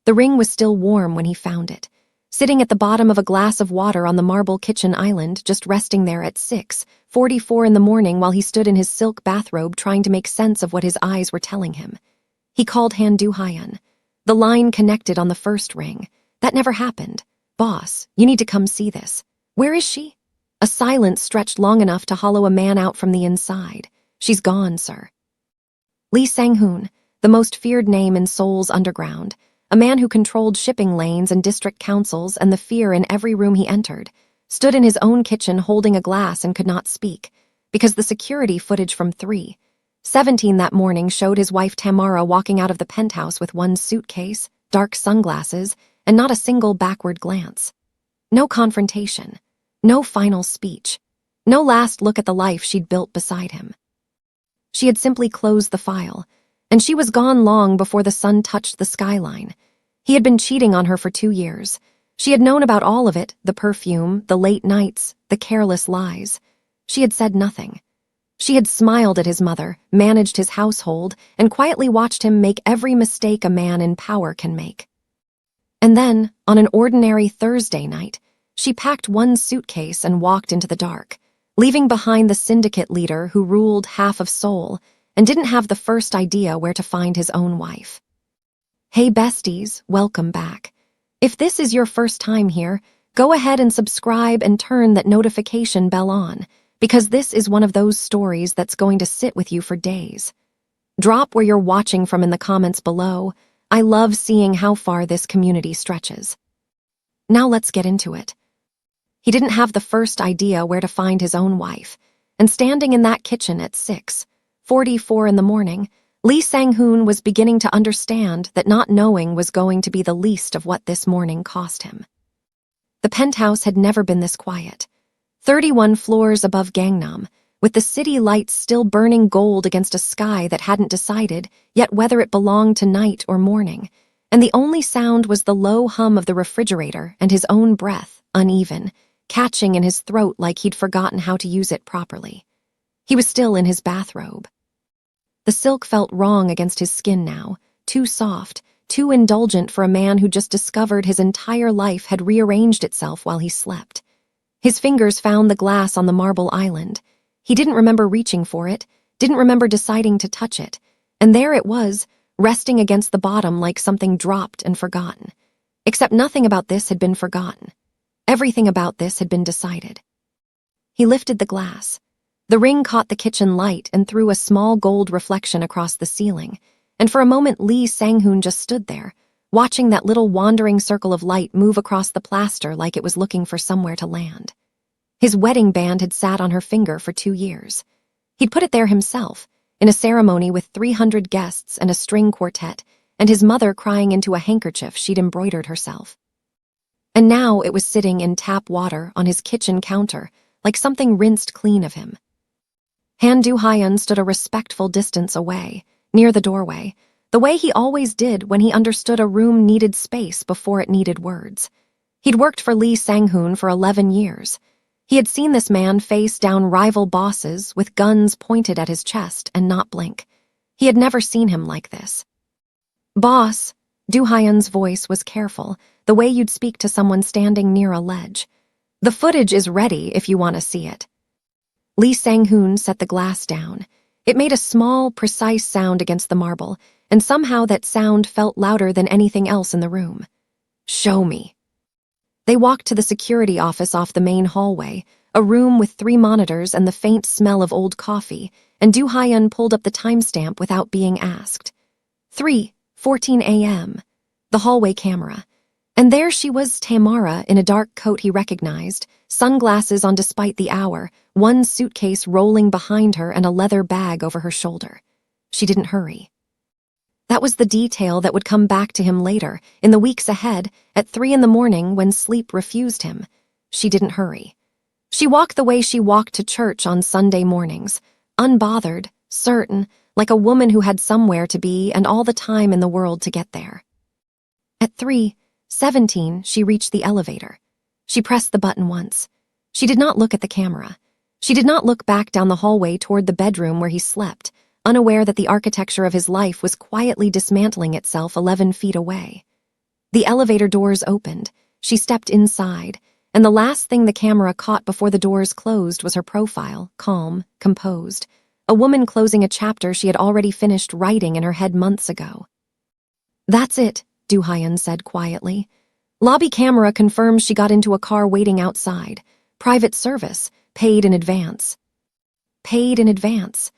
The ring was still warm when he found it, sitting at the bottom of a glass of water on the marble kitchen island, just resting there at 6:44 in the morning while he stood in his silk bathrobe trying to make sense of what his eyes were telling him. He called Han Du-hyun. The line connected on the first ring. That never happened. Boss, you need to come see this. Where is she? A silence stretched long enough to hollow a man out from the inside. She's gone, sir. Lee Sang-hoon, the most feared name in Seoul's underground, a man who controlled shipping lanes and district councils and the fear in every room he entered, stood in his own kitchen holding a glass and could not speak, because the security footage from 3:17 that morning showed his wife Tamara walking out of the penthouse with one suitcase, dark sunglasses, and not a single backward glance. No confrontation, no final speech, no last look at the life she'd built beside him. She had simply closed the file, and she was gone long before the sun touched the skyline. He had been cheating on her for 2 years. She had known about all of it, the perfume, the late nights, the careless lies. She had said nothing. She had smiled at his mother, managed his household, and quietly watched him make every mistake a man in power can make. And then, on an ordinary Thursday night, she packed one suitcase and walked into the dark, leaving behind the syndicate leader who ruled half of Seoul and didn't have the first idea where to find his own wife. Hey besties, welcome back. If this is your first time here, go ahead and subscribe and turn that notification bell on, because this is one of those stories that's going to sit with you for days. Drop where you're watching from in the comments below. I love seeing how far this community stretches. Now let's get into it. He didn't have the first idea where to find his own wife, and standing in that kitchen at 6:44 in the morning, Lee Sang-hoon was beginning to understand that not knowing was going to be the least of what this morning cost him. The penthouse had never been this quiet. 31 floors above Gangnam, with the city lights still burning gold against a sky that hadn't decided yet whether it belonged to night or morning, and the only sound was the low hum of the refrigerator and his own breath, uneven, catching in his throat like he'd forgotten how to use it properly. He was still in his bathrobe. The silk felt wrong against his skin now, too soft, too indulgent for a man who just discovered his entire life had rearranged itself while he slept. His fingers found the glass on the marble island. He didn't remember reaching for it, didn't remember deciding to touch it, and there it was, resting against the bottom like something dropped and forgotten. Except nothing about this had been forgotten. Everything about this had been decided. He lifted the glass. The ring caught the kitchen light and threw a small gold reflection across the ceiling, and for a moment Lee Sang-hoon just stood there, watching that little wandering circle of light move across the plaster like it was looking for somewhere to land. His wedding band had sat on her finger for 2 years. He'd put it there himself, in a ceremony with 300 guests and a string quartet, and his mother crying into a handkerchief she'd embroidered herself. And now it was sitting in tap water on his kitchen counter, like something rinsed clean of him. Han Du-hyun stood a respectful distance away, near the doorway, the way he always did when he understood a room needed space before it needed words. He'd worked for Lee Sang-hoon for 11 years. He had seen this man face down rival bosses with guns pointed at his chest and not blink. He had never seen him like this. Boss, Du-hyun's voice was careful, the way you'd speak to someone standing near a ledge. The footage is ready if you want to see it. Lee Sang-hoon set the glass down. It made a small, precise sound against the marble, and somehow that sound felt louder than anything else in the room. Show me. They walked to the security office off the main hallway, a room with 3 monitors and the faint smell of old coffee, and Du-hyun pulled up the timestamp without being asked. 3:14 a.m. The hallway camera. And there she was, Tamara, in a dark coat he recognized, sunglasses on despite the hour, one suitcase rolling behind her and a leather bag over her shoulder. She didn't hurry. That was the detail that would come back to him later, in the weeks ahead, at 3 in the morning when sleep refused him. She didn't hurry. She walked the way she walked to church on Sunday mornings, unbothered, certain, like a woman who had somewhere to be and all the time in the world to get there. At 3:17, she reached the elevator. She pressed the button once. She did not look at the camera. She did not look back down the hallway toward the bedroom where he slept, unaware that the architecture of his life was quietly dismantling itself 11 feet away. The elevator doors opened. She stepped inside, and the last thing the camera caught before the doors closed was her profile, calm, composed. A woman closing a chapter she had already finished writing in her head months ago. "That's it," Do-hyun said quietly. Lobby camera confirms she got into a car waiting outside. Private service, paid in advance. Paid in advance.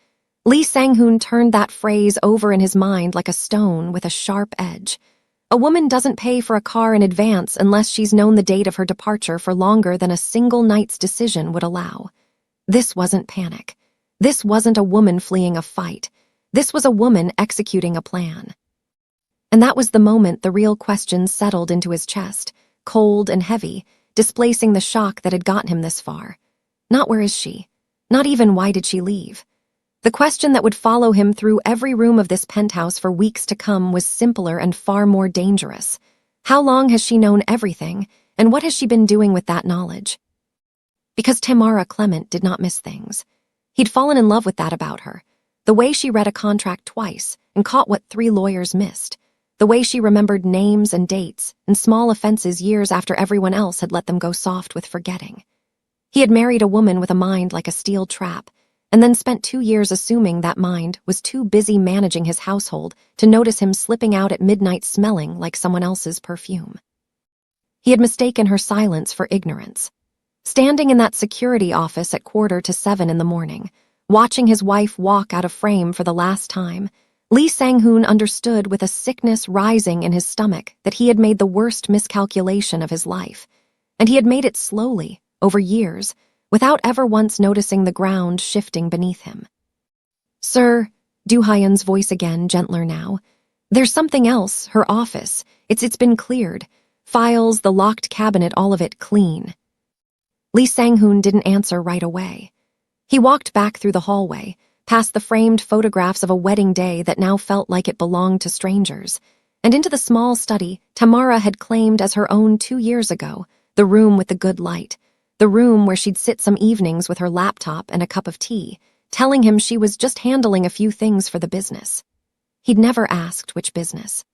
Lee Sang-hoon turned that phrase over in his mind like a stone with a sharp edge. A woman doesn't pay for a car in advance unless she's known the date of her departure for longer than a single night's decision would allow. This wasn't panic. This wasn't a woman fleeing a fight. This was a woman executing a plan. And that was the moment the real question settled into his chest, cold and heavy, displacing the shock that had gotten him this far. Not where is she? Not even why did she leave? The question that would follow him through every room of this penthouse for weeks to come was simpler and far more dangerous. How long has she known everything, and what has she been doing with that knowledge? Because Tamara Clement did not miss things. He'd fallen in love with that about her. The way she read a contract twice and caught what 3 lawyers missed. The way she remembered names and dates and small offenses years after everyone else had let them go soft with forgetting. He had married a woman with a mind like a steel trap, and then spent 2 years assuming that mind was too busy managing his household to notice him slipping out at midnight smelling like someone else's perfume. He had mistaken her silence for ignorance. Standing in that security office at 6:45 in the morning, watching his wife walk out of frame for the last time, Lee Sang-hoon understood with a sickness rising in his stomach that he had made the worst miscalculation of his life, and he had made it slowly, over years, without ever once noticing the ground shifting beneath him. "Sir," Do-hyun's voice again, gentler now. "There's something else, her office. It's been cleared. Files, the locked cabinet, all of it clean." Lee Sang-hoon didn't answer right away. He walked back through the hallway, past the framed photographs of a wedding day that now felt like it belonged to strangers, and into the small study Tamara had claimed as her own 2 years ago, the room with the good light. The room where she'd sit some evenings with her laptop and a cup of tea, telling him she was just handling a few things for the business. He'd never asked which business.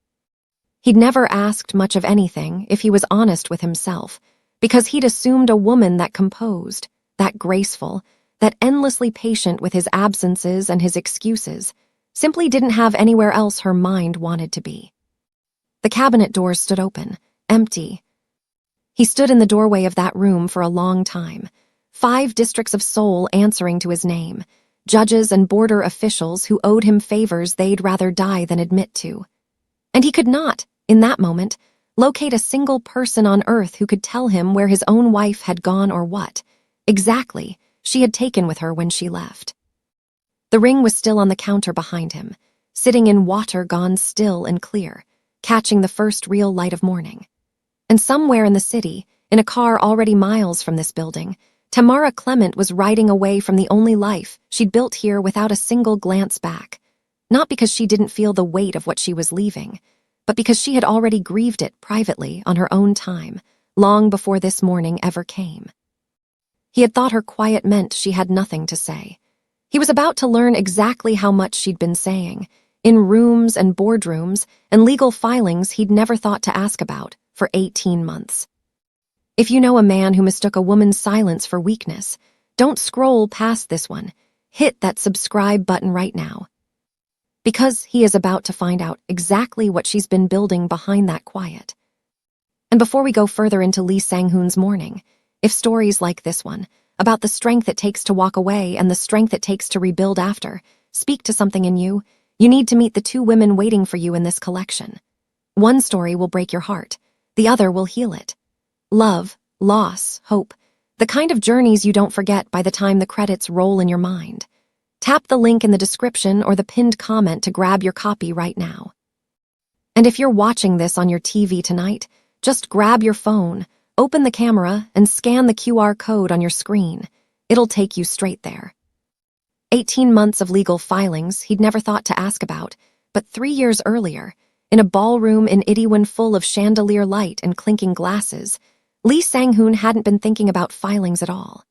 He'd never asked much of anything if he was honest with himself, because he'd assumed a woman that composed, that graceful, that endlessly patient with his absences and his excuses, simply didn't have anywhere else her mind wanted to be. The cabinet doors stood open, empty. He stood in the doorway of that room for a long time, 5 districts of Seoul answering to his name, judges and border officials who owed him favors they'd rather die than admit to. And he could not, in that moment, locate a single person on earth who could tell him where his own wife had gone or what, exactly, she had taken with her when she left. The ring was still on the counter behind him, sitting in water gone still and clear, catching the first real light of morning. And somewhere in the city, in a car already miles from this building, Tamara Clement was riding away from the only life she'd built here without a single glance back. Not because she didn't feel the weight of what she was leaving, but because she had already grieved it privately on her own time, long before this morning ever came. He had thought her quiet meant she had nothing to say. He was about to learn exactly how much she'd been saying, in rooms and boardrooms and legal filings he'd never thought to ask about for 18 months. If you know a man who mistook a woman's silence for weakness, don't scroll past this one. Hit that subscribe button right now. Because he is about to find out exactly what she's been building behind that quiet. And before we go further into Lee Sang-hoon's morning, if stories like this one, about the strength it takes to walk away and the strength it takes to rebuild after, speak to something in you, you need to meet the 2 women waiting for you in this collection. One story will break your heart, the other will heal it. Love, loss, hope, the kind of journeys you don't forget by the time the credits roll in your mind. Tap the link in the description or the pinned comment to grab your copy right now. And if you're watching this on your TV tonight, just grab your phone, open the camera, and scan the QR code on your screen. It'll take you straight there. 18 months of legal filings he'd never thought to ask about, but 3 years earlier, in a ballroom in Itaewon full of chandelier light and clinking glasses, Lee Sang-hoon hadn't been thinking about filings at all.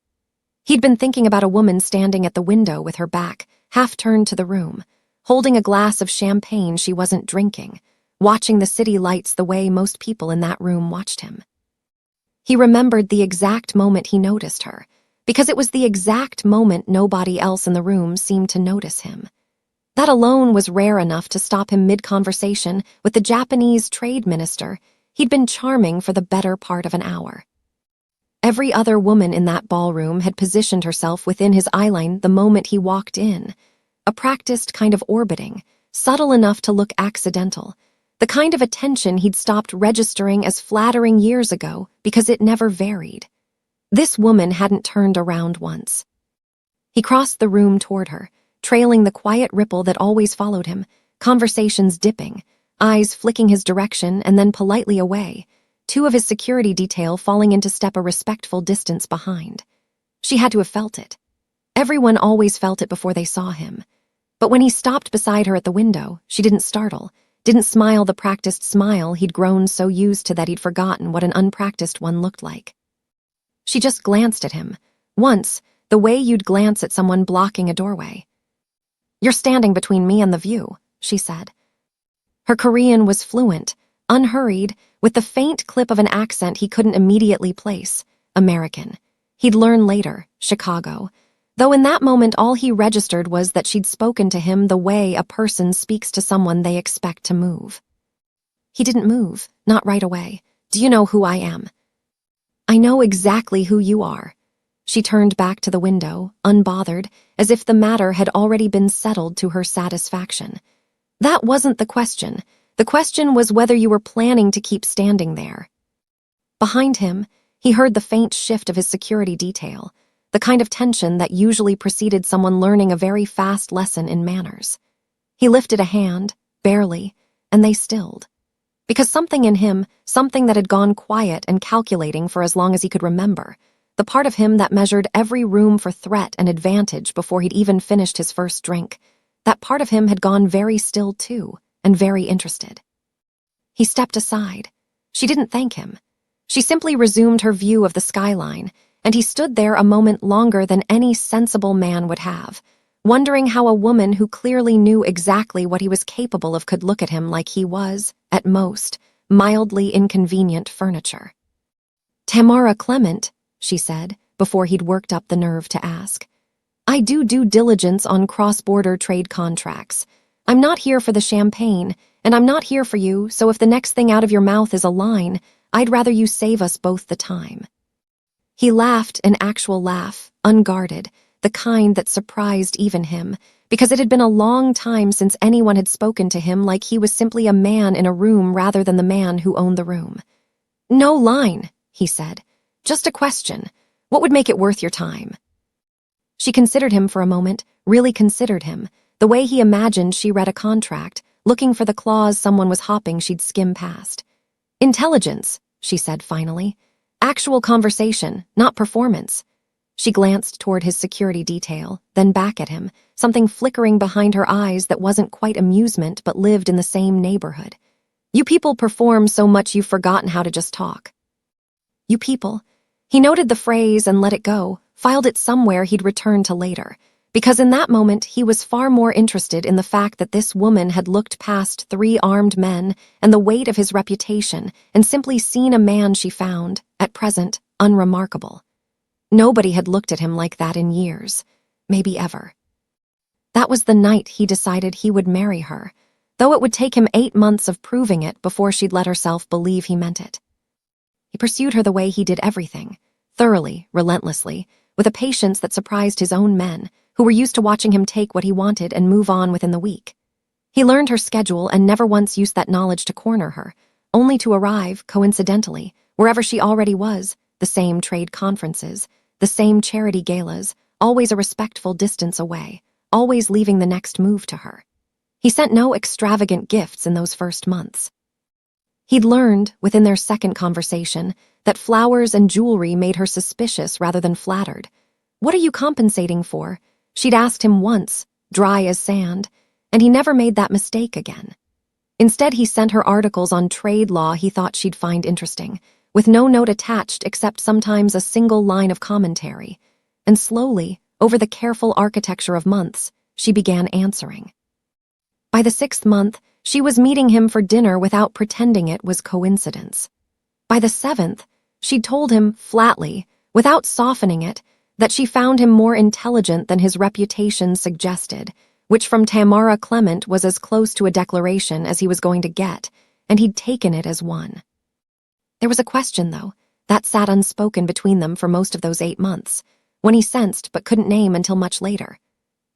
He'd been thinking about a woman standing at the window with her back half turned to the room, holding a glass of champagne she wasn't drinking, watching the city lights the way most people in that room watched him. He remembered the exact moment he noticed her, because it was the exact moment nobody else in the room seemed to notice him. That alone was rare enough to stop him mid-conversation with the Japanese trade minister. He'd been charming for the better part of an hour. Every other woman in that ballroom had positioned herself within his eyeline the moment he walked in, a practiced kind of orbiting, subtle enough to look accidental, the kind of attention he'd stopped registering as flattering years ago because it never varied. This woman hadn't turned around once. He crossed the room toward her, trailing the quiet ripple that always followed him, conversations dipping, eyes flicking his direction and then politely away, two of his security detail falling into step a respectful distance behind. She had to have felt it. Everyone always felt it before they saw him. But when he stopped beside her at the window, she didn't startle, didn't smile the practiced smile he'd grown so used to that he'd forgotten what an unpracticed one looked like. She just glanced at him, once, the way you'd glance at someone blocking a doorway. "You're standing between me and the view," she said. Her Korean was fluent, unhurried, with the faint clip of an accent he couldn't immediately place, American. He'd learn later, Chicago, though in that moment all he registered was that she'd spoken to him the way a person speaks to someone they expect to move. He didn't move, not right away. "Do you know who I am?" "I know exactly who you are." She turned back to the window, unbothered, as if the matter had already been settled to her satisfaction. "That wasn't the question. The question was whether you were planning to keep standing there." Behind him, he heard the faint shift of his security detail, the kind of tension that usually preceded someone learning a very fast lesson in manners. He lifted a hand, barely, and they stilled. Because something in him, something that had gone quiet and calculating for as long as he could remember, the part of him that measured every room for threat and advantage before he'd even finished his first drink, that part of him had gone very still too, and very interested. He stepped aside. She didn't thank him. She simply resumed her view of the skyline, and he stood there a moment longer than any sensible man would have, wondering how a woman who clearly knew exactly what he was capable of could look at him like he was, at most, mildly inconvenient furniture. "Tamara Clement," she said, before he'd worked up the nerve to ask. "I do due diligence on cross-border trade contracts. I'm not here for the champagne, and I'm not here for you, so if the next thing out of your mouth is a line, I'd rather you save us both the time." He laughed an actual laugh, unguarded, the kind that surprised even him, because it had been a long time since anyone had spoken to him like he was simply a man in a room rather than the man who owned the room. "No line," he said. "Just a question. What would make it worth your time?" She considered him for a moment, really considered him, the way he imagined she read a contract, looking for the clause someone was hopping she'd skim past. "Intelligence," she said finally. "Actual conversation, not performance." She glanced toward his security detail, then back at him, something flickering behind her eyes that wasn't quite amusement but lived in the same neighborhood. "You people perform so much you've forgotten how to just talk." "You people." He noted the phrase and let it go, filed it somewhere he'd return to later, because in that moment he was far more interested in the fact that this woman had looked past 3 armed men and the weight of his reputation and simply seen a man she found, at present, unremarkable. Nobody had looked at him like that in years, maybe ever. That was the night he decided he would marry her, though it would take him 8 months of proving it before she'd let herself believe he meant it. He pursued her the way he did everything, thoroughly, relentlessly, with a patience that surprised his own men, who were used to watching him take what he wanted and move on within the week. He learned her schedule and never once used that knowledge to corner her, only to arrive, coincidentally, wherever she already was, the same trade conferences, the same charity galas, always a respectful distance away, always leaving the next move to her. He sent no extravagant gifts in those first months. He'd learned, within their second conversation, that flowers and jewelry made her suspicious rather than flattered. "What are you compensating for?" She'd asked him once, dry as sand, and he never made that mistake again. Instead, he sent her articles on trade law he thought she'd find interesting, with no note attached except sometimes a single line of commentary. And slowly, over the careful architecture of months, she began answering. By the 6th month, she was meeting him for dinner without pretending it was coincidence. By the 7th, she'd told him flatly, without softening it, that she found him more intelligent than his reputation suggested, which from Tamara Clement was as close to a declaration as he was going to get, and he'd taken it as one. There was a question, though, that sat unspoken between them for most of those 8 months, one he sensed but couldn't name until much later.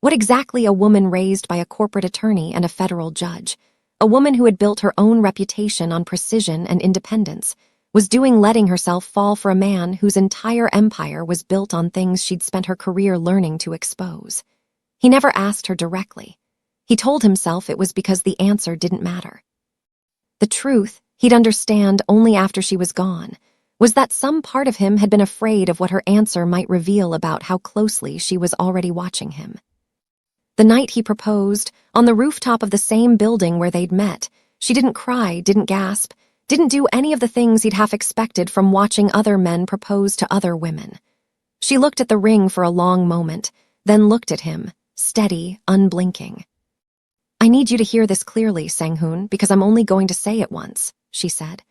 What exactly a woman raised by a corporate attorney and a federal judge, a woman who had built her own reputation on precision and independence, was doing letting herself fall for a man whose entire empire was built on things she'd spent her career learning to expose? He never asked her directly. He told himself it was because the answer didn't matter. The truth, he'd understand only after she was gone, was that some part of him had been afraid of what her answer might reveal about how closely she was already watching him. The night he proposed, on the rooftop of the same building where they'd met, she didn't cry, didn't gasp, didn't do any of the things he'd half expected from watching other men propose to other women. She looked at the ring for a long moment, then looked at him, steady, unblinking. "I need you to hear this clearly, Sang-hoon, because I'm only going to say it once," she said.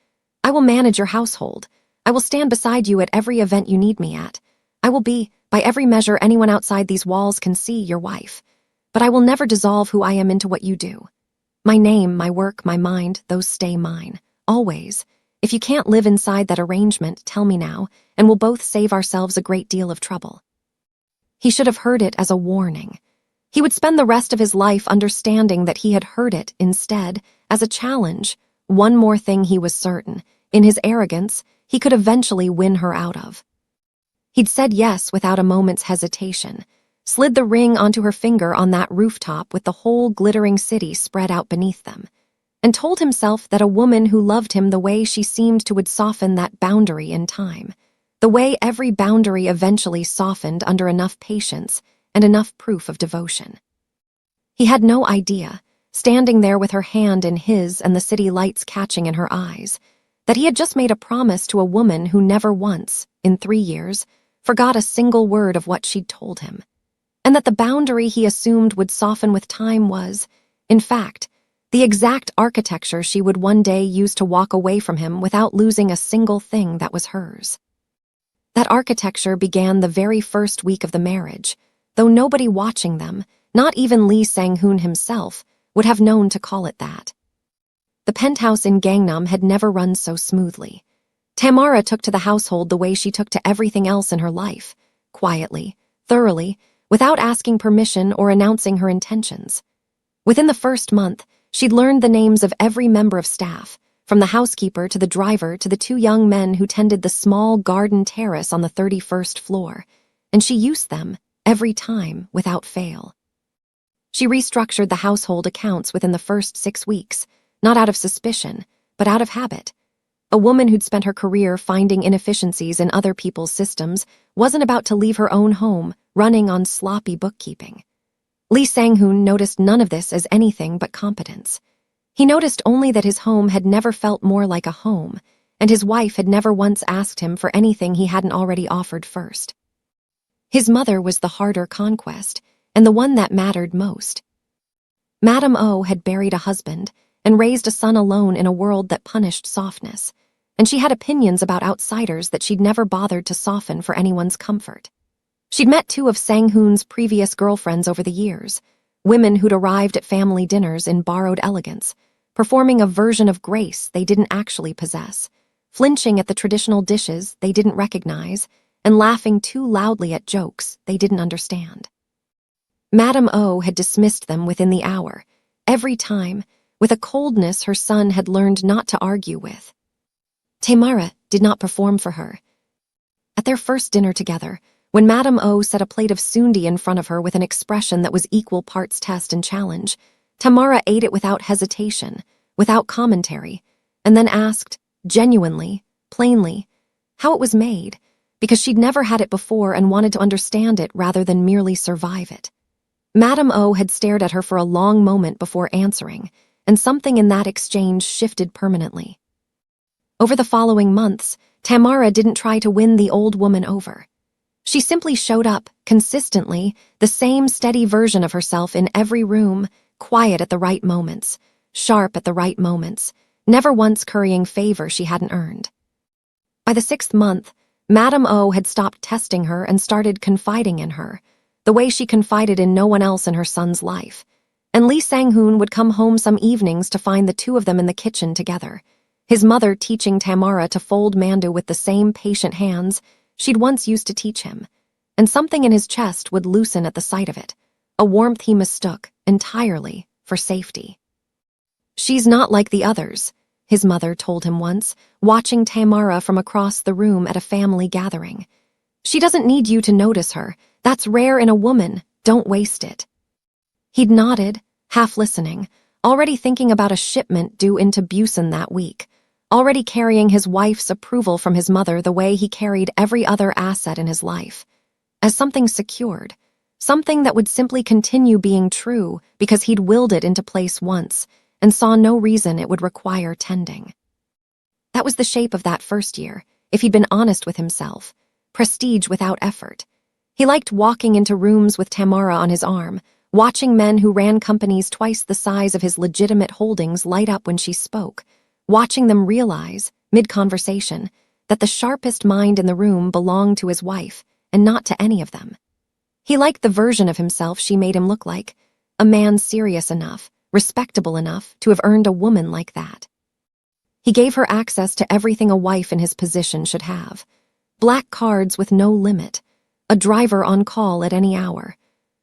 "I will manage your household. I will stand beside you at every event you need me at. I will be, by every measure anyone outside these walls can see, your wife. But I will never dissolve who I am into what you do. My name, my work, my mind, those stay mine. Always. If you can't live inside that arrangement, tell me now, and we'll both save ourselves a great deal of trouble." He should have heard it as a warning. He would spend the rest of his life understanding that he had heard it, instead, as a challenge. One more thing he was certain. In his arrogance, he could eventually win her out of. He'd said yes without a moment's hesitation, slid the ring onto her finger on that rooftop with the whole glittering city spread out beneath them, and told himself that a woman who loved him the way she seemed to would soften that boundary in time, the way every boundary eventually softened under enough patience and enough proof of devotion. He had no idea, standing there with her hand in his and the city lights catching in her eyes, that he had just made a promise to a woman who never once, in 3 years, forgot a single word of what she'd told him, and that the boundary he assumed would soften with time was, in fact, the exact architecture she would one day use to walk away from him without losing a single thing that was hers. That architecture began the very first week of the marriage, though nobody watching them, not even Lee Sang-hoon himself, would have known to call it that. The penthouse in Gangnam had never run so smoothly. Tamara took to the household the way she took to everything else in her life, quietly, thoroughly, without asking permission or announcing her intentions. Within the first month, she'd learned the names of every member of staff, from the housekeeper to the driver to the 2 young men who tended the small garden terrace on the 31st floor, and she used them, every time, without fail. She restructured the household accounts within the first 6 weeks, not out of suspicion, but out of habit. A woman who'd spent her career finding inefficiencies in other people's systems wasn't about to leave her own home, running on sloppy bookkeeping. Lee Sang-hoon noticed none of this as anything but competence. He noticed only that his home had never felt more like a home, and his wife had never once asked him for anything he hadn't already offered first. His mother was the harder conquest, and the one that mattered most. Madame O had buried a husband and raised a son alone in a world that punished softness, and she had opinions about outsiders that she'd never bothered to soften for anyone's comfort. She'd met 2 of Sang-hoon's previous girlfriends over the years, women who'd arrived at family dinners in borrowed elegance, performing a version of grace they didn't actually possess, flinching at the traditional dishes they didn't recognize, and laughing too loudly at jokes they didn't understand. Madame O had dismissed them within the hour, every time, with a coldness her son had learned not to argue with. Tamara did not perform for her. At their first dinner together, when Madame O set a plate of sundi in front of her with an expression that was equal parts test and challenge, Tamara ate it without hesitation, without commentary, and then asked, genuinely, plainly, how it was made, because she'd never had it before and wanted to understand it rather than merely survive it. Madame O had stared at her for a long moment before answering, and something in that exchange shifted permanently. Over the following months, Tamara didn't try to win the old woman over. She simply showed up, consistently, the same steady version of herself in every room, quiet at the right moments, sharp at the right moments, never once currying favor she hadn't earned. By the 6th month, Madame O had stopped testing her and started confiding in her, the way she confided in no one else in her son's life. And Lee Sang-hoon would come home some evenings to find the two of them in the kitchen together, his mother teaching Tamara to fold mandu with the same patient hands she'd once used to teach him, and something in his chest would loosen at the sight of it, a warmth he mistook entirely for safety. "She's not like the others," his mother told him once, watching Tamara from across the room at a family gathering. "She doesn't need you to notice her. That's rare in a woman. Don't waste it." He'd nodded, half listening, already thinking about a shipment due into Busan that week, already carrying his wife's approval from his mother the way he carried every other asset in his life, as something secured, something that would simply continue being true because he'd willed it into place once and saw no reason it would require tending. That was the shape of that first year, if he'd been honest with himself. Prestige without effort. He liked walking into rooms with Tamara on his arm, watching men who ran companies twice the size of his legitimate holdings light up when she spoke, watching them realize, mid-conversation, that the sharpest mind in the room belonged to his wife and not to any of them. He liked the version of himself she made him look like, a man serious enough, respectable enough to have earned a woman like that. He gave her access to everything a wife in his position should have. Black cards with no limit, a driver on call at any hour.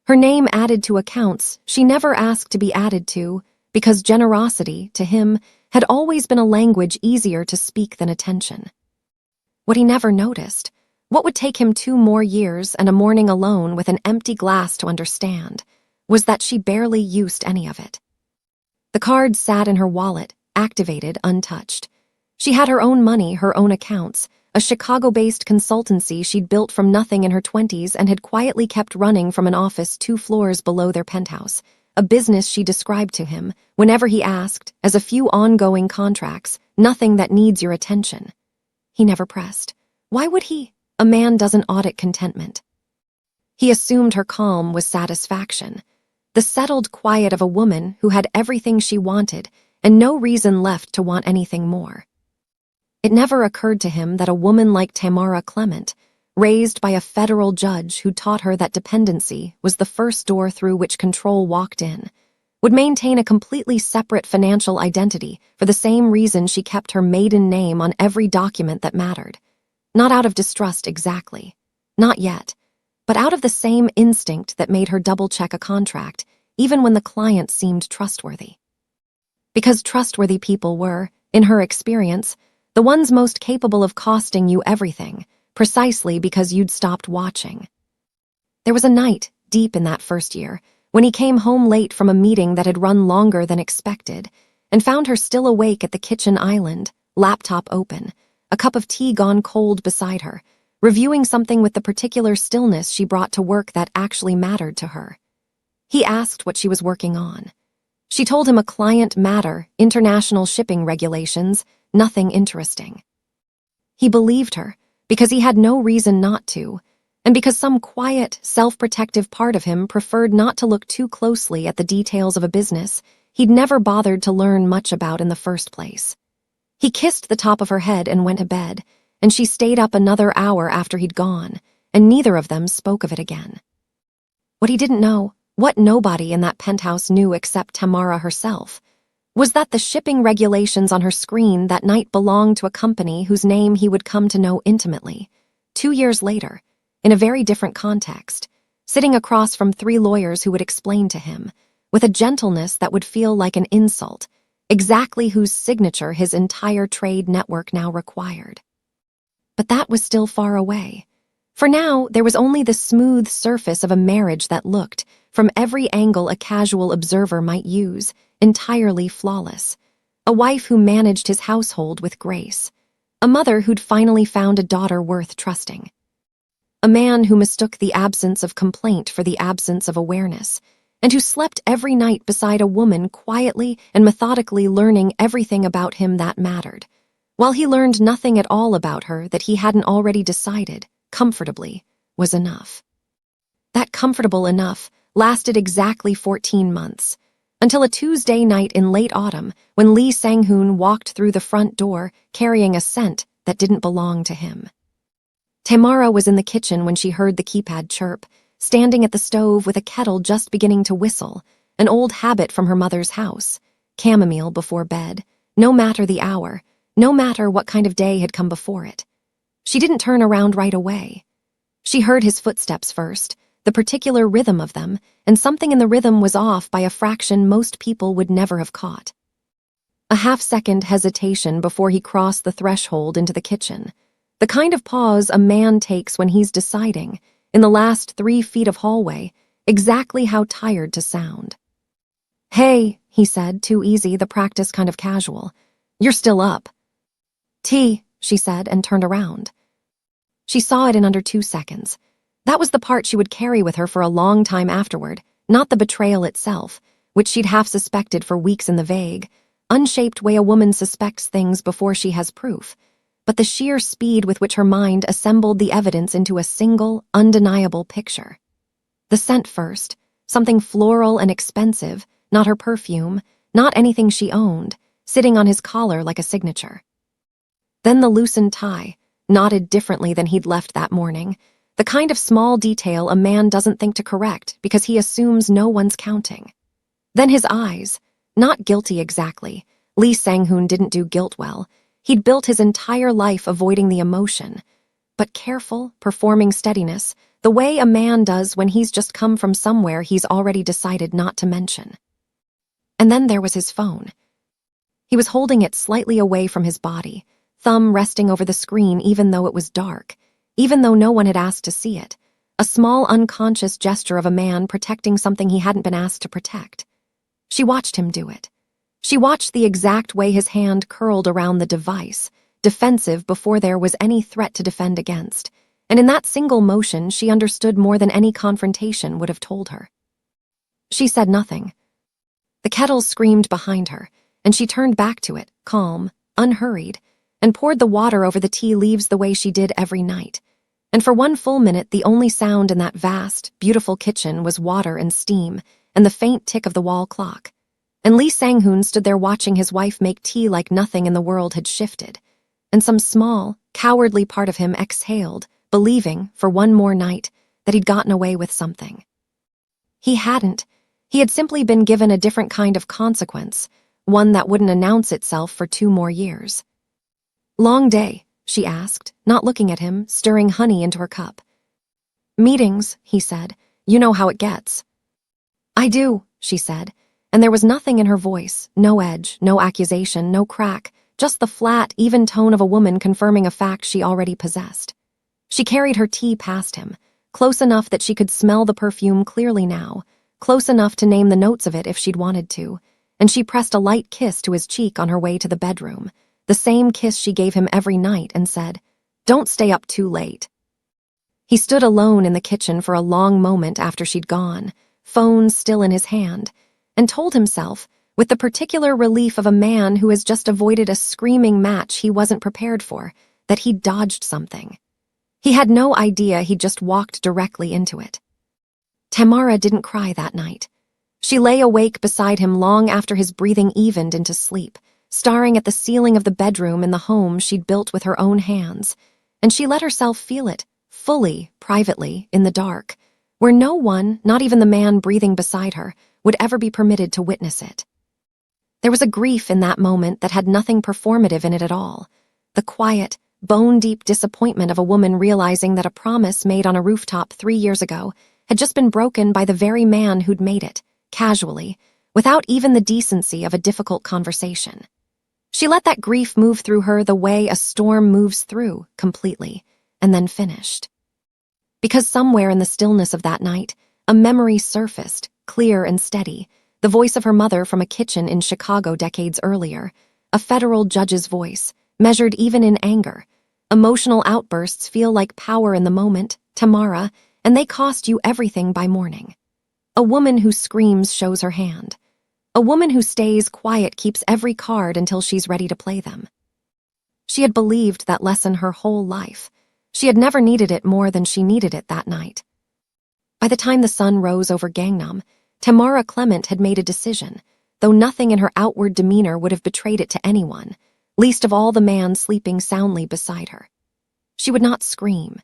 Her name added to accounts she never asked to be added to, because generosity, to him, had always been a language easier to speak than attention. What he never noticed, what would take him 2 more years and a morning alone with an empty glass to understand, was that she barely used any of it. The cards sat in her wallet, activated, untouched. She had her own money, her own accounts, a Chicago-based consultancy she'd built from nothing in her 20s and had quietly kept running from an office 2 floors below their penthouse, a business she described to him, whenever he asked, as a few ongoing contracts, nothing that needs your attention. He never pressed. Why would he? A man doesn't audit contentment. He assumed her calm was satisfaction, the settled quiet of a woman who had everything she wanted and no reason left to want anything more. It never occurred to him that a woman like Tamara Clement, raised by a federal judge who taught her that dependency was the first door through which control walked in, would maintain a completely separate financial identity for the same reason she kept her maiden name on every document that mattered. Not out of distrust exactly, not yet, but out of the same instinct that made her double-check a contract, even when the client seemed trustworthy. Because trustworthy people were, in her experience, the ones most capable of costing you everything, precisely because you'd stopped watching. There was a night, deep in that first year, when he came home late from a meeting that had run longer than expected, and found her still awake at the kitchen island, laptop open, a cup of tea gone cold beside her, reviewing something with the particular stillness she brought to work that actually mattered to her. He asked what she was working on. She told him a client matter, international shipping regulations, nothing interesting. He believed her, because he had no reason not to, and because some quiet, self-protective part of him preferred not to look too closely at the details of a business he'd never bothered to learn much about in the first place. He kissed the top of her head and went to bed, and she stayed up another hour after he'd gone, and neither of them spoke of it again. What he didn't know, what nobody in that penthouse knew except Tamara herself, was that the shipping regulations on her screen that night belonged to a company whose name he would come to know intimately, 2 years later, in a very different context, sitting across from 3 lawyers who would explain to him, with a gentleness that would feel like an insult, exactly whose signature his entire trade network now required. But that was still far away. For now, there was only the smooth surface of a marriage that looked, from every angle a casual observer might use, entirely flawless. A wife who managed his household with grace. A mother who'd finally found a daughter worth trusting. A man who mistook the absence of complaint for the absence of awareness, and who slept every night beside a woman quietly and methodically learning everything about him that mattered, while he learned nothing at all about her that he hadn't already decided, comfortably, was enough. That comfortable enough lasted exactly 14 months, Until a Tuesday night in late autumn when Lee Sang-hoon walked through the front door carrying a scent that didn't belong to him. Tamara was in the kitchen when she heard the keypad chirp, standing at the stove with a kettle just beginning to whistle, an old habit from her mother's house. Chamomile before bed, no matter the hour, no matter what kind of day had come before it. She didn't turn around right away. She heard his footsteps first, the particular rhythm of them, and something in the rhythm was off by a fraction most people would never have caught. A half-second hesitation before he crossed the threshold into the kitchen. The kind of pause a man takes when he's deciding, in the last 3 feet of hallway, exactly how tired to sound. "Hey," he said, too easy, the practice kind of casual. "You're still up." "Tea," she said, and turned around. She saw it in under 2 seconds. That was the part she would carry with her for a long time afterward, not the betrayal itself, which she'd half suspected for weeks in the vague, unshaped way a woman suspects things before she has proof, but the sheer speed with which her mind assembled the evidence into a single, undeniable picture. The scent first, something floral and expensive, not her perfume, not anything she owned, sitting on his collar like a signature. Then the loosened tie, knotted differently than he'd left that morning, the kind of small detail a man doesn't think to correct because he assumes no one's counting. Then his eyes, not guilty exactly. Lee Sang-hoon didn't do guilt well. He'd built his entire life avoiding the emotion, but careful, performing steadiness, the way a man does when he's just come from somewhere he's already decided not to mention. And then there was his phone. He was holding it slightly away from his body, thumb resting over the screen even though it was dark, even though no one had asked to see it, a small unconscious gesture of a man protecting something he hadn't been asked to protect. She watched him do it. She watched the exact way his hand curled around the device, defensive before there was any threat to defend against, and in that single motion she understood more than any confrontation would have told her. She said nothing. The kettle screamed behind her, and she turned back to it, calm, unhurried, and poured the water over the tea leaves the way she did every night. And for 1 full minute the only sound in that vast, beautiful kitchen was water and steam, and the faint tick of the wall clock. And Lee Sang-hoon stood there watching his wife make tea like nothing in the world had shifted, and some small, cowardly part of him exhaled, believing, for one more night, that he'd gotten away with something. He hadn't. He had simply been given a different kind of consequence, one that wouldn't announce itself for 2 more years. "Long day?" she asked, not looking at him, stirring honey into her cup. "Meetings," he said. "You know how it gets." "I do," she said, and there was nothing in her voice, no edge, no accusation, no crack, just the flat, even tone of a woman confirming a fact she already possessed. She carried her tea past him, close enough that she could smell the perfume clearly now, close enough to name the notes of it if she'd wanted to, and she pressed a light kiss to his cheek on her way to the bedroom, the same kiss she gave him every night, and said, "Don't stay up too late." He stood alone in the kitchen for a long moment after she'd gone, phone still in his hand, and told himself, with the particular relief of a man who has just avoided a screaming match he wasn't prepared for, that he'd dodged something. He had no idea he'd just walked directly into it. Tamara didn't cry that night. She lay awake beside him long after his breathing evened into sleep, staring at the ceiling of the bedroom in the home she'd built with her own hands, and she let herself feel it, fully, privately, in the dark, where no one, not even the man breathing beside her, would ever be permitted to witness it. There was a grief in that moment that had nothing performative in it at all, the quiet, bone-deep disappointment of a woman realizing that a promise made on a rooftop 3 years ago had just been broken by the very man who'd made it, casually, without even the decency of a difficult conversation. She let that grief move through her the way a storm moves through, completely, and then finished. Because somewhere in the stillness of that night, a memory surfaced, clear and steady, the voice of her mother from a kitchen in Chicago decades earlier, a federal judge's voice, measured even in anger. Emotional outbursts feel like power in the moment, Tamara, and they cost you everything by morning. A woman who screams shows her hand. A woman who stays quiet keeps every card until she's ready to play them. She had believed that lesson her whole life. She had never needed it more than she needed it that night. By the time the sun rose over Gangnam, Tamara Clement had made a decision, though nothing in her outward demeanor would have betrayed it to anyone, least of all the man sleeping soundly beside her. She would not scream.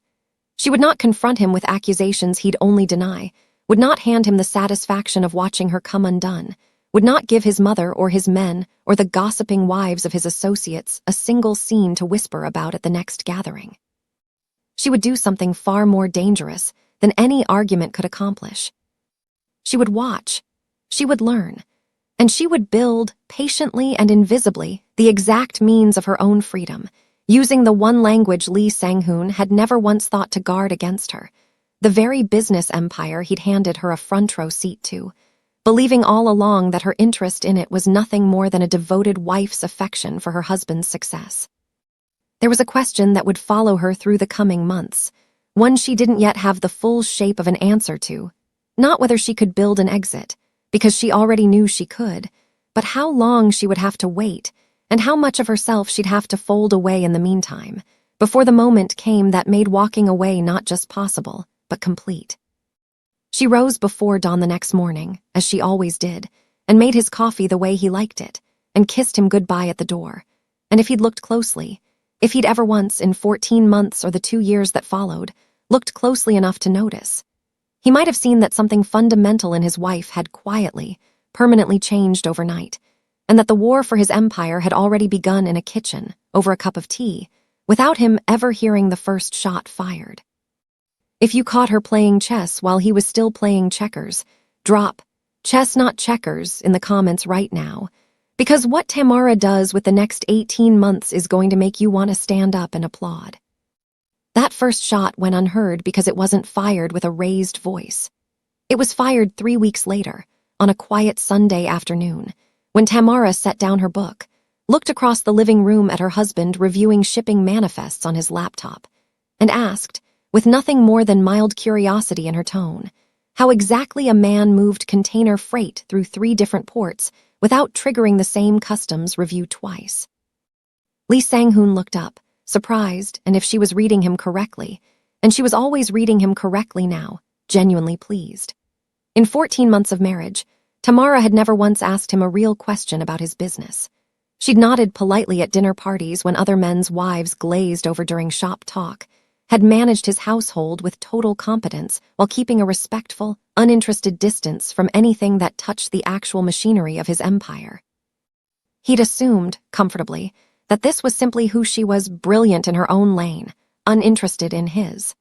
She would not confront him with accusations he'd only deny, would not hand him the satisfaction of watching her come undone, would not give his mother or his men or the gossiping wives of his associates a single scene to whisper about at the next gathering. She would do something far more dangerous than any argument could accomplish. She would watch, she would learn, and she would build, patiently and invisibly, the exact means of her own freedom, using the one language Lee Sang-hoon had never once thought to guard against her, the very business empire he'd handed her a front-row seat to, believing all along that her interest in it was nothing more than a devoted wife's affection for her husband's success. There was a question that would follow her through the coming months, one she didn't yet have the full shape of an answer to, not whether she could build an exit, because she already knew she could, but how long she would have to wait, and how much of herself she'd have to fold away in the meantime, before the moment came that made walking away not just possible, but complete. She rose before dawn the next morning, as she always did, and made his coffee the way he liked it, and kissed him goodbye at the door. And if he'd looked closely, if he'd ever once, in 14 months or the 2 years that followed, looked closely enough to notice, he might have seen that something fundamental in his wife had quietly, permanently changed overnight, and that the war for his empire had already begun in a kitchen, over a cup of tea, without him ever hearing the first shot fired. If you caught her playing chess while he was still playing checkers, drop "chess not checkers" in the comments right now, because what Tamara does with the next 18 months is going to make you want to stand up and applaud. That first shot went unheard because it wasn't fired with a raised voice. It was fired 3 weeks later, on a quiet Sunday afternoon, when Tamara set down her book, looked across the living room at her husband reviewing shipping manifests on his laptop, and asked, with nothing more than mild curiosity in her tone, how exactly a man moved container freight through 3 different ports without triggering the same customs review twice. Lee Sang-hoon looked up, surprised, and if she was reading him correctly, and she was always reading him correctly now, genuinely pleased. In 14 months of marriage, Tamara had never once asked him a real question about his business. She'd nodded politely at dinner parties when other men's wives glazed over during shop talk, had managed his household with total competence while keeping a respectful, uninterested distance from anything that touched the actual machinery of his empire. He'd assumed, comfortably, that this was simply who she was, brilliant in her own lane, uninterested in his.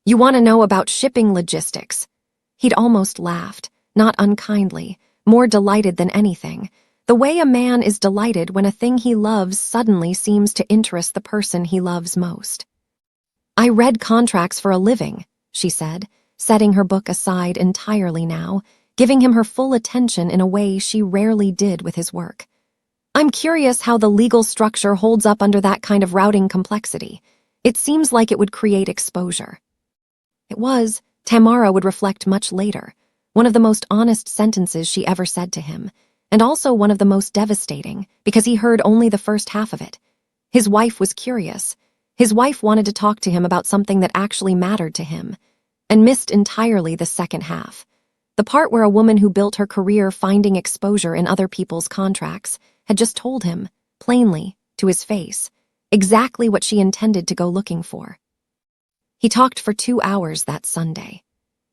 "You want to know about shipping logistics?" He'd almost laughed, not unkindly, more delighted than anything, the way a man is delighted when a thing he loves suddenly seems to interest the person he loves most. "I read contracts for a living," she said, setting her book aside entirely now, giving him her full attention in a way she rarely did with his work. "I'm curious how the legal structure holds up under that kind of routing complexity. It seems like it would create exposure." It was, Tamara would reflect much later, one of the most honest sentences she ever said to him, and also one of the most devastating, because he heard only the first half of it. His wife was curious. His wife wanted to talk to him about something that actually mattered to him, and missed entirely the second half, the part where a woman who built her career finding exposure in other people's contracts had just told him, plainly, to his face, exactly what she intended to go looking for. He talked for 2 hours that Sunday.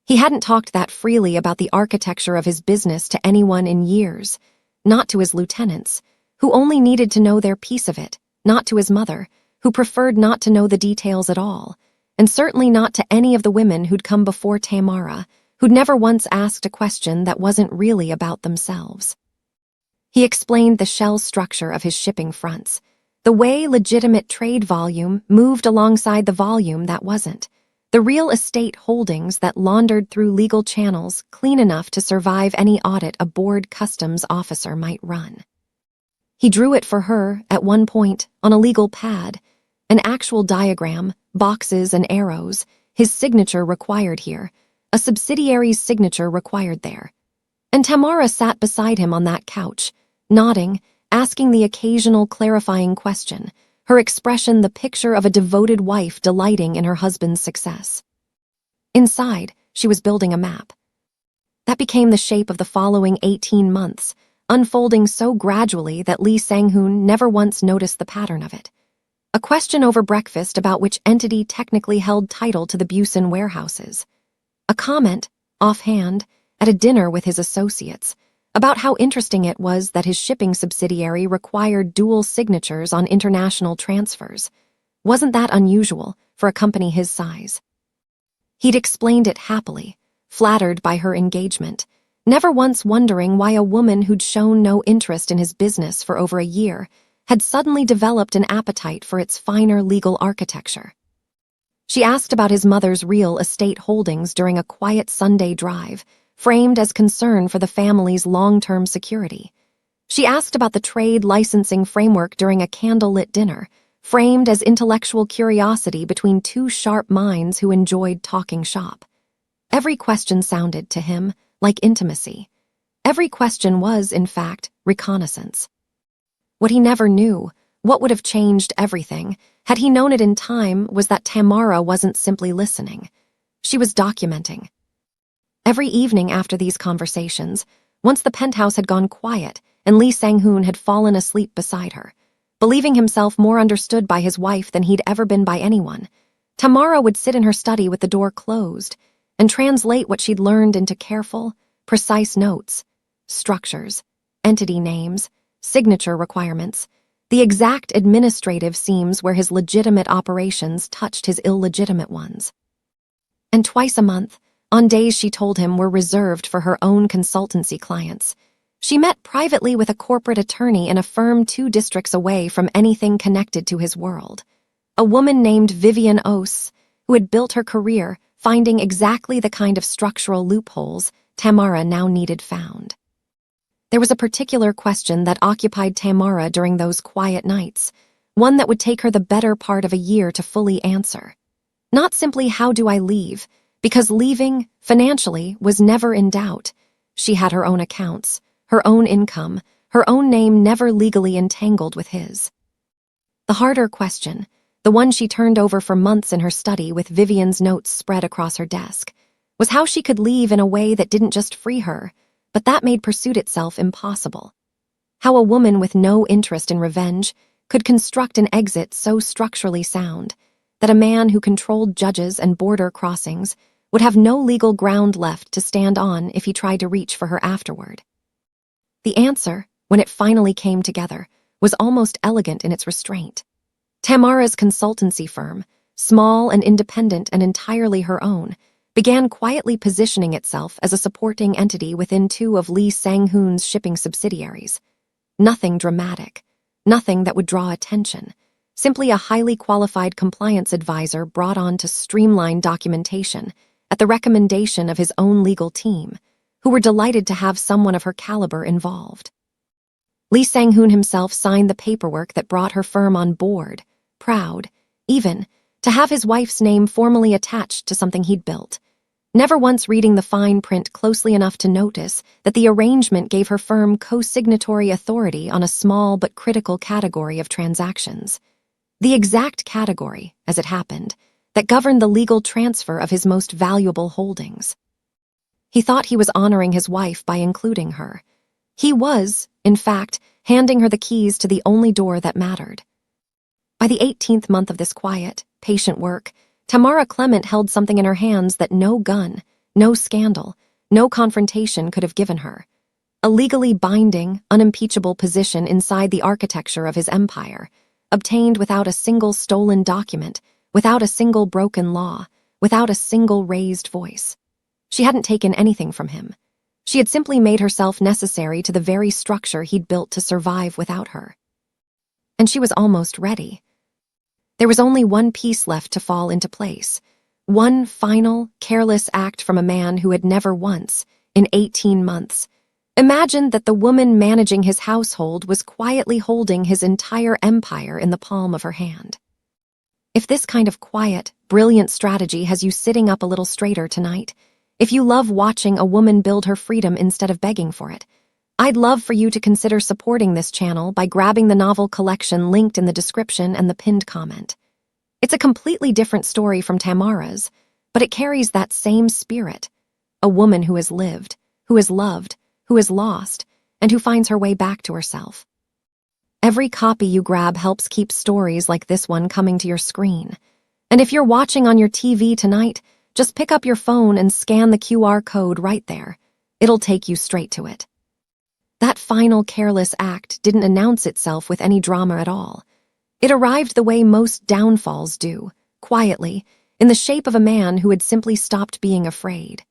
He hadn't talked that freely about the architecture of his business to anyone in years, not to his lieutenants, who only needed to know their piece of it, not to his mother, who preferred not to know the details at all, and certainly not to any of the women who'd come before Tamara, who'd never once asked a question that wasn't really about themselves. He explained the shell structure of his shipping fronts, the way legitimate trade volume moved alongside the volume that wasn't, the real estate holdings that laundered through legal channels clean enough to survive any audit a bored customs officer might run. He drew it for her, at one point, on a legal pad, an actual diagram, boxes and arrows, his signature required here, a subsidiary's signature required there. And Tamara sat beside him on that couch, nodding, asking the occasional clarifying question, her expression the picture of a devoted wife delighting in her husband's success. Inside, she was building a map. That became the shape of the following 18 months, unfolding so gradually that Lee Sang-hoon never once noticed the pattern of it. A question over breakfast about which entity technically held title to the Busan warehouses. A comment, offhand, at a dinner with his associates, about how interesting it was that his shipping subsidiary required dual signatures on international transfers. Wasn't that unusual for a company his size? He'd explained it happily, flattered by her engagement, never once wondering why a woman who'd shown no interest in his business for over a year had suddenly developed an appetite for its finer legal architecture. She asked about his mother's real estate holdings during a quiet Sunday drive, framed as concern for the family's long-term security. She asked about the trade licensing framework during a candlelit dinner, framed as intellectual curiosity between two sharp minds who enjoyed talking shop. Every question sounded, to him, like intimacy. Every question was, in fact, reconnaissance. What he never knew, what would have changed everything, had he known it in time, was that Tamara wasn't simply listening. She was documenting. Every evening after these conversations, once the penthouse had gone quiet and Lee Sang-hoon had fallen asleep beside her, believing himself more understood by his wife than he'd ever been by anyone, Tamara would sit in her study with the door closed and translate what she'd learned into careful, precise notes, structures, entity names, signature requirements, the exact administrative seams where his legitimate operations touched his illegitimate ones. And twice a month, on days she told him were reserved for her own consultancy clients, she met privately with a corporate attorney in a firm 2 districts away from anything connected to his world. A woman named Vivian Ose, who had built her career finding exactly the kind of structural loopholes Tamara now needed found. There was a particular question that occupied Tamara during those quiet nights, one that would take her the better part of a year to fully answer. Not simply how do I leave, because leaving, financially, was never in doubt. She had her own accounts, her own income, her own name never legally entangled with his. The harder question, the one she turned over for months in her study with Vivian's notes spread across her desk, was how she could leave in a way that didn't just free her, but that made pursuit itself impossible. How a woman with no interest in revenge could construct an exit so structurally sound that a man who controlled judges and border crossings would have no legal ground left to stand on if he tried to reach for her afterward. The answer, when it finally came together, was almost elegant in its restraint. Tamara's consultancy firm, small and independent and entirely her own, began quietly positioning itself as a supporting entity within 2 of Lee Sang-hoon's shipping subsidiaries. Nothing dramatic, nothing that would draw attention, simply a highly qualified compliance advisor brought on to streamline documentation at the recommendation of his own legal team, who were delighted to have someone of her caliber involved. Lee Sang-hoon himself signed the paperwork that brought her firm on board, proud, even, to have his wife's name formally attached to something he'd built, never once reading the fine print closely enough to notice that the arrangement gave her firm co-signatory authority on a small but critical category of transactions. The exact category, as it happened, that governed the legal transfer of his most valuable holdings. He thought he was honoring his wife by including her. He was, in fact, handing her the keys to the only door that mattered. By the 18th month of this quiet, patient work, Tamara Clement held something in her hands that no gun, no scandal, no confrontation could have given her. A legally binding, unimpeachable position inside the architecture of his empire, obtained without a single stolen document, without a single broken law, without a single raised voice. She hadn't taken anything from him. She had simply made herself necessary to the very structure he'd built to survive without her. And she was almost ready. There was only one piece left to fall into place, one final, careless act from a man who had never once, in 18 months, imagined that the woman managing his household was quietly holding his entire empire in the palm of her hand. If this kind of quiet, brilliant strategy has you sitting up a little straighter tonight, if you love watching a woman build her freedom instead of begging for it, I'd love for you to consider supporting this channel by grabbing the novel collection linked in the description and the pinned comment. It's a completely different story from Tamara's, but it carries that same spirit. A woman who has lived, who has loved, who has lost, and who finds her way back to herself. Every copy you grab helps keep stories like this one coming to your screen. And if you're watching on your TV tonight, just pick up your phone and scan the QR code right there. It'll take you straight to it. That final careless act didn't announce itself with any drama at all. It arrived the way most downfalls do, quietly, in the shape of a man who had simply stopped being afraid.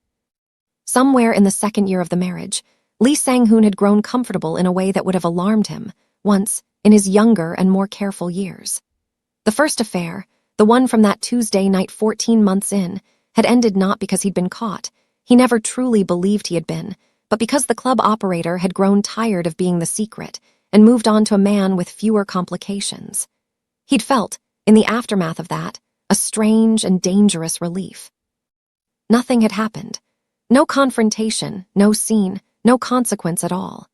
Somewhere in the second year of the marriage, Lee Sang-hoon had grown comfortable in a way that would have alarmed him, once, in his younger and more careful years. The first affair, the one from that Tuesday night 14 months in, had ended not because he'd been caught. He never truly believed he had been, but because the club operator had grown tired of being the secret and moved on to a man with fewer complications. He'd felt, in the aftermath of that, a strange and dangerous relief. Nothing had happened. No confrontation, no scene, no consequence at all.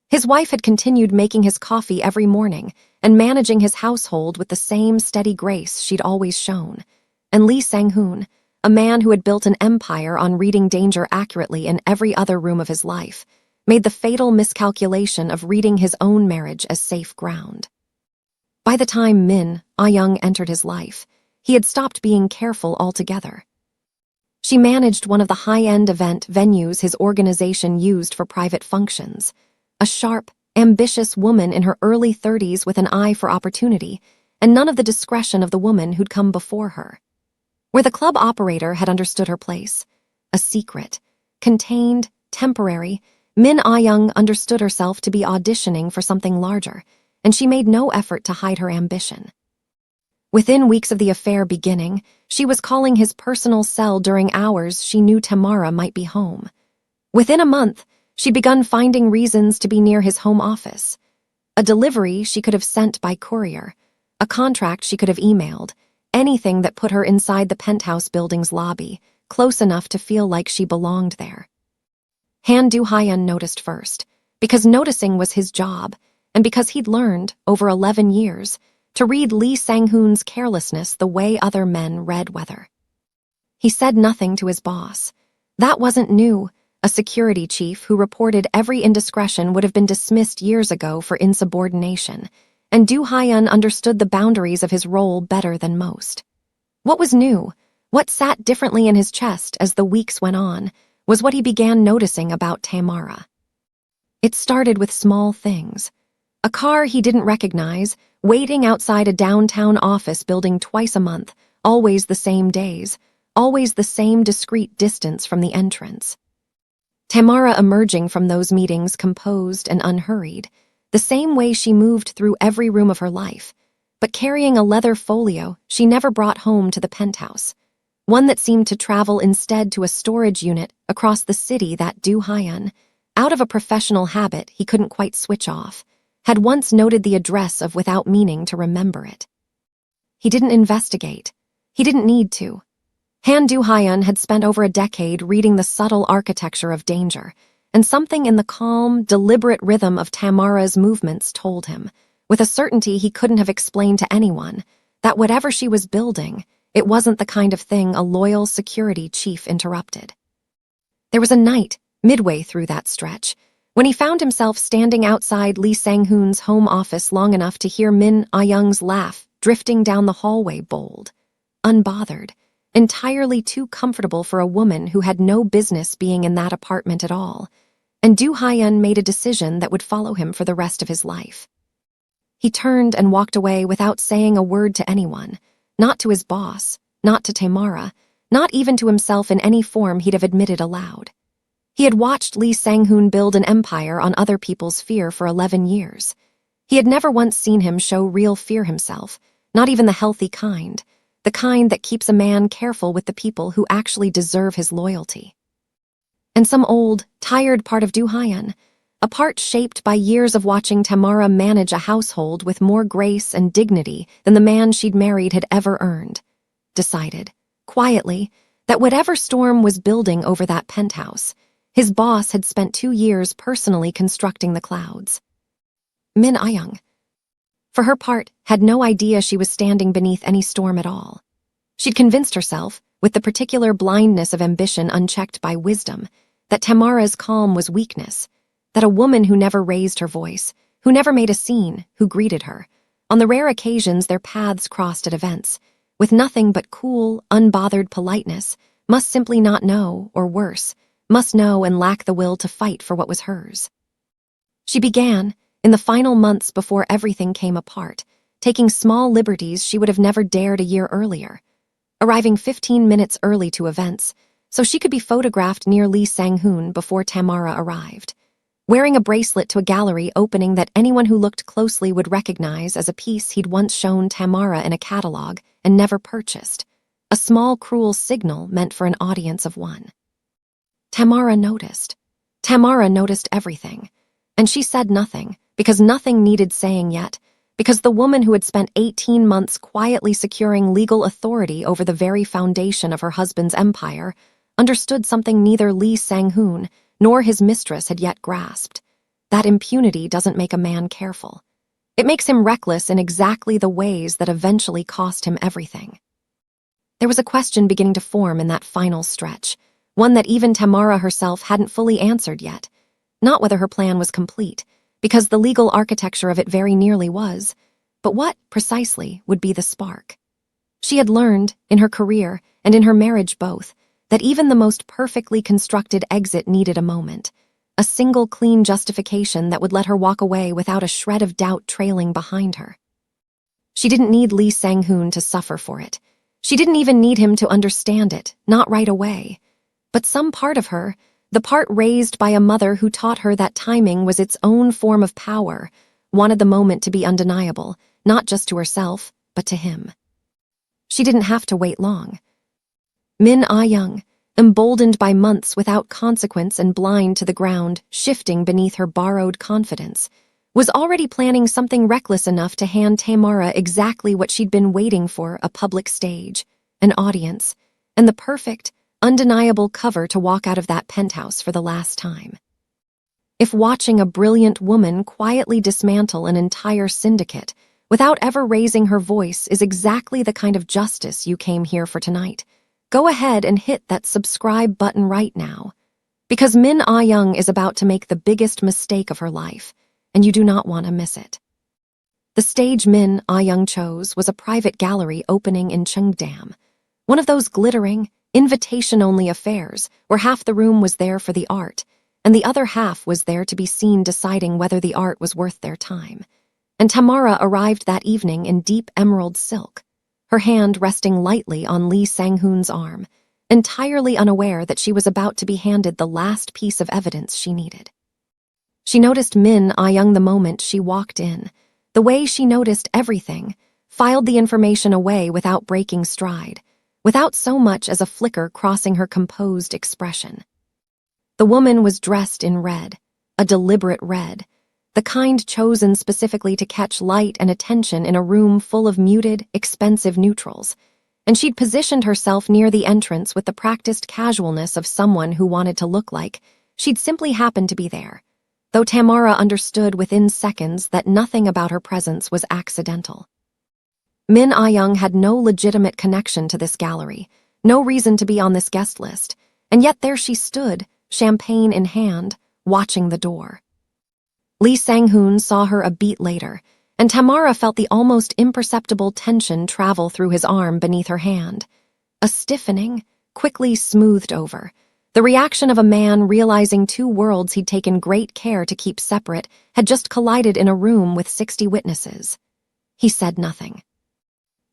His wife had continued making his coffee every morning and managing his household with the same steady grace she'd always shown. And Lee Sang-hoon, a man who had built an empire on reading danger accurately in every other room of his life, made the fatal miscalculation of reading his own marriage as safe ground. By the time Min Ah-young entered his life, he had stopped being careful altogether. She managed one of the high-end event venues his organization used for private functions. A sharp, ambitious woman in her early 30s with an eye for opportunity, and none of the discretion of the woman who'd come before her. Where the club operator had understood her place, a secret, contained, temporary, Min Ah-young understood herself to be auditioning for something larger, and she made no effort to hide her ambition. Within weeks of the affair beginning, she was calling his personal cell during hours she knew Tamara might be home. Within a month, she'd begun finding reasons to be near his home office. A delivery she could have sent by courier, a contract she could have emailed, anything that put her inside the penthouse building's lobby, close enough to feel like she belonged there. Han Do-hyun noticed first, because noticing was his job, and because he'd learned, over 11 years, to read Lee Sang-hoon's carelessness the way other men read weather. He said nothing to his boss. That wasn't new. A security chief who reported every indiscretion would have been dismissed years ago for insubordination, and Do-hyun understood the boundaries of his role better than most. What was new, what sat differently in his chest as the weeks went on, was what he began noticing about Tamara. It started with small things. A car he didn't recognize, waiting outside a downtown office building twice a month, always the same days, always the same discreet distance from the entrance. Tamara emerging from those meetings composed and unhurried, the same way she moved through every room of her life, but carrying a leather folio she never brought home to the penthouse, one that seemed to travel instead to a storage unit across the city that Do-hyun, out of a professional habit he couldn't quite switch off, had once noted the address of without meaning to remember it. He didn't investigate. He didn't need to. Han Do-hyun had spent over a decade reading the subtle architecture of danger, and something in the calm, deliberate rhythm of Tamara's movements told him, with a certainty he couldn't have explained to anyone, that whatever she was building, it wasn't the kind of thing a loyal security chief interrupted. There was a night, midway through that stretch, when he found himself standing outside Lee Sang-hoon's home office long enough to hear Min Ah-young's laugh drifting down the hallway bold, unbothered, entirely too comfortable for a woman who had no business being in that apartment at all, and Do-hyun made a decision that would follow him for the rest of his life. He turned and walked away without saying a word to anyone, not to his boss, not to Tamara, not even to himself in any form he'd have admitted aloud. He had watched Lee Sang-hoon build an empire on other people's fear for 11 years. He had never once seen him show real fear himself, not even the healthy kind, the kind that keeps a man careful with the people who actually deserve his loyalty. And some old, tired part of Do-hyun, a part shaped by years of watching Tamara manage a household with more grace and dignity than the man she'd married had ever earned, decided, quietly, that whatever storm was building over that penthouse, his boss had spent 2 years personally constructing the clouds. Min Ah-young, for her part, had no idea she was standing beneath any storm at all. She'd convinced herself, with the particular blindness of ambition unchecked by wisdom, that Tamara's calm was weakness, That a woman who never raised her voice, who never made a scene, who greeted her. On the rare occasions their paths crossed at events, with nothing but cool, unbothered politeness, must simply not know, or worse, must know and lack the will to fight for what was hers. She began, in the final months before everything came apart, taking small liberties she would have never dared a year earlier, arriving 15 minutes early to events, so she could be photographed near Lee Sang-hoon before Tamara arrived, wearing a bracelet to a gallery opening that anyone who looked closely would recognize as a piece he'd once shown Tamara in a catalog and never purchased, a small cruel signal meant for an audience of one. Tamara noticed. Tamara noticed everything, and she said nothing, because nothing needed saying yet, because the woman who had spent 18 months quietly securing legal authority over the very foundation of her husband's empire understood something neither Lee Sang-hoon nor his mistress had yet grasped. That impunity doesn't make a man careful. It makes him reckless in exactly the ways that eventually cost him everything. There was a question beginning to form in that final stretch, one that even Tamara herself hadn't fully answered yet. Not whether her plan was complete, because the legal architecture of it very nearly was, but what, precisely, would be the spark. She had learned, in her career and in her marriage both, that even the most perfectly constructed exit needed a moment, a single clean justification that would let her walk away without a shred of doubt trailing behind her. She didn't need Lee Sang-hoon to suffer for it. She didn't even need him to understand it, not right away. But some part of her, the part raised by a mother who taught her that timing was its own form of power, wanted the moment to be undeniable, not just to herself, but to him. She didn't have to wait long. Min Ah-young, emboldened by months without consequence and blind to the ground, shifting beneath her borrowed confidence, was already planning something reckless enough to hand Tamara exactly what she'd been waiting for: a public stage, an audience, and the perfect, undeniable cover to walk out of that penthouse for the last time. If watching a brilliant woman quietly dismantle an entire syndicate without ever raising her voice is exactly the kind of justice you came here for tonight, go ahead and hit that subscribe button right now, because Min Ah-young is about to make the biggest mistake of her life, and you do not want to miss it. The stage Min Ah-young chose was a private gallery opening in Cheongdam, one of those glittering, invitation-only affairs where half the room was there for the art, and the other half was there to be seen deciding whether the art was worth their time. And Tamara arrived that evening in deep emerald silk, her hand resting lightly on Lee Sang-hoon's arm, entirely unaware that she was about to be handed the last piece of evidence she needed. She noticed Min Ah-young the moment she walked in, the way she noticed everything, filed the information away without breaking stride, without so much as a flicker crossing her composed expression. The woman was dressed in red, a deliberate red, the kind chosen specifically to catch light and attention in a room full of muted, expensive neutrals, and she'd positioned herself near the entrance with the practiced casualness of someone who wanted to look like she'd simply happened to be there, though Tamara understood within seconds that nothing about her presence was accidental. Min Ah-young had no legitimate connection to this gallery, no reason to be on this guest list, and yet there she stood, champagne in hand, watching the door. Lee Sang-hoon saw her a beat later, and Tamara felt the almost imperceptible tension travel through his arm beneath her hand. A stiffening, quickly smoothed over, the reaction of a man realizing two worlds he'd taken great care to keep separate had just collided in a room with 60 witnesses. He said nothing.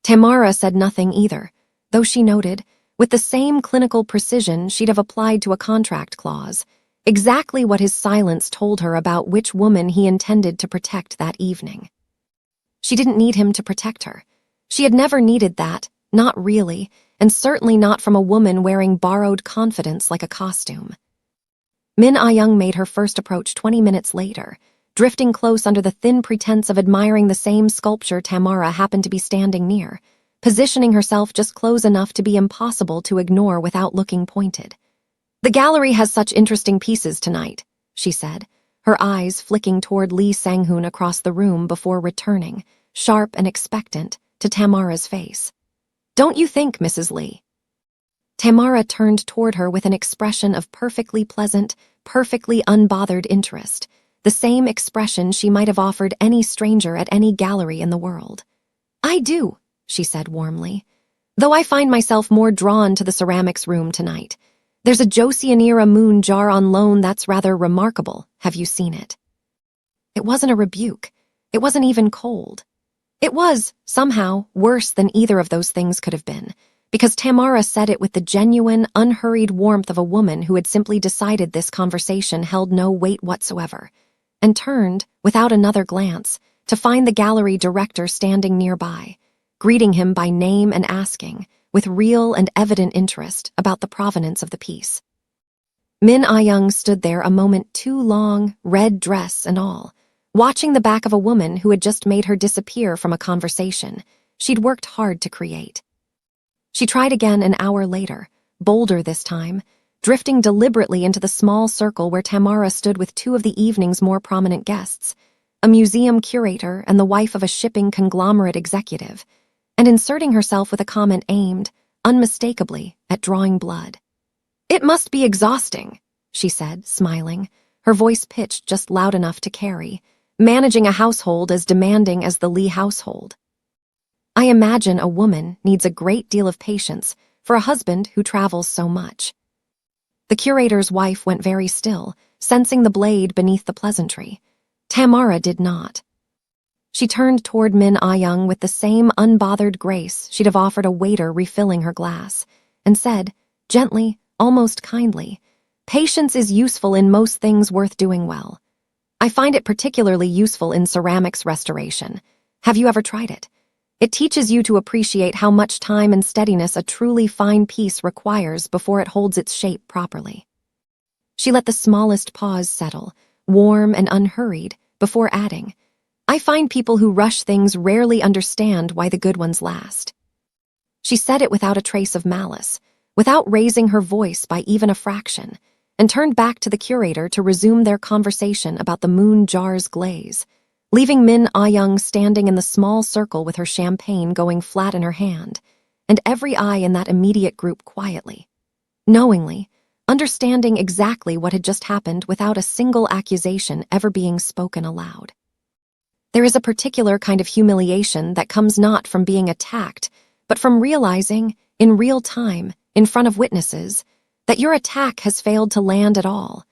Tamara said nothing either, though she noted, with the same clinical precision she'd have applied to a contract clause, exactly what his silence told her about which woman he intended to protect that evening. She didn't need him to protect her. She had never needed that, not really, and certainly not from a woman wearing borrowed confidence like a costume. Min Ah-young made her first approach 20 minutes later, drifting close under the thin pretense of admiring the same sculpture Tamara happened to be standing near, positioning herself just close enough to be impossible to ignore without looking pointed. "The gallery has such interesting pieces tonight," she said, her eyes flicking toward Lee Sang-hoon across the room before returning, sharp and expectant, to Tamara's face. "Don't you think, Mrs. Lee?" Tamara turned toward her with an expression of perfectly pleasant, perfectly unbothered interest, the same expression she might have offered any stranger at any gallery in the world. "I do," she said warmly, "though I find myself more drawn to the ceramics room tonight. There's a Josianira moon jar on loan that's rather remarkable. Have you seen it?" It wasn't a rebuke. It wasn't even cold. It was, somehow, worse than either of those things could have been, because Tamara said it with the genuine, unhurried warmth of a woman who had simply decided this conversation held no weight whatsoever, and turned, without another glance, to find the gallery director standing nearby, greeting him by name and asking, with real and evident interest, about the provenance of the piece. Min Ah-young stood there a moment too long, red dress and all, watching the back of a woman who had just made her disappear from a conversation she'd worked hard to create. She tried again an hour later, bolder this time, drifting deliberately into the small circle where Tamara stood with two of the evening's more prominent guests, a museum curator and the wife of a shipping conglomerate executive, and inserting herself with a comment aimed, unmistakably, at drawing blood. "It must be exhausting," she said, smiling, her voice pitched just loud enough to carry, managing a household as demanding as the Lee household. "I imagine a woman needs a great deal of patience for a husband who travels so much." The curator's wife went very still, sensing the blade beneath the pleasantry. Tamara did not. She turned toward Min Ah-young with the same unbothered grace she'd have offered a waiter refilling her glass, and said, gently, almost kindly, "Patience is useful in most things worth doing well. I find it particularly useful in ceramics restoration. Have you ever tried it? It teaches you to appreciate how much time and steadiness a truly fine piece requires before it holds its shape properly." She let the smallest pause settle, warm and unhurried, before adding, "I find people who rush things rarely understand why the good ones last." She said it without a trace of malice, without raising her voice by even a fraction, and turned back to the curator to resume their conversation about the moon jar's glaze, leaving Min Ah-young standing in the small circle with her champagne going flat in her hand, and every eye in that immediate group quietly, knowingly, understanding exactly what had just happened without a single accusation ever being spoken aloud. There is a particular kind of humiliation that comes not from being attacked, but from realizing, in real time, in front of witnesses, that your attack has failed to land at all,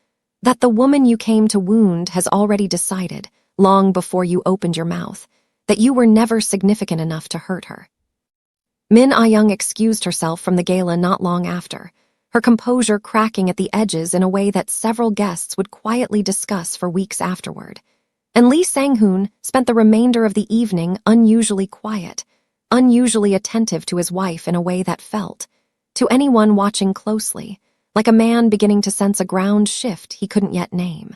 that the woman you came to wound has already decided, long before you opened your mouth, that you were never significant enough to hurt her. Min Ah-young excused herself from the gala not long after, her composure cracking at the edges in a way that several guests would quietly discuss for weeks afterward, and Lee Sang-hoon spent the remainder of the evening unusually quiet, unusually attentive to his wife in a way that felt, to anyone watching closely, like a man beginning to sense a ground shift he couldn't yet name.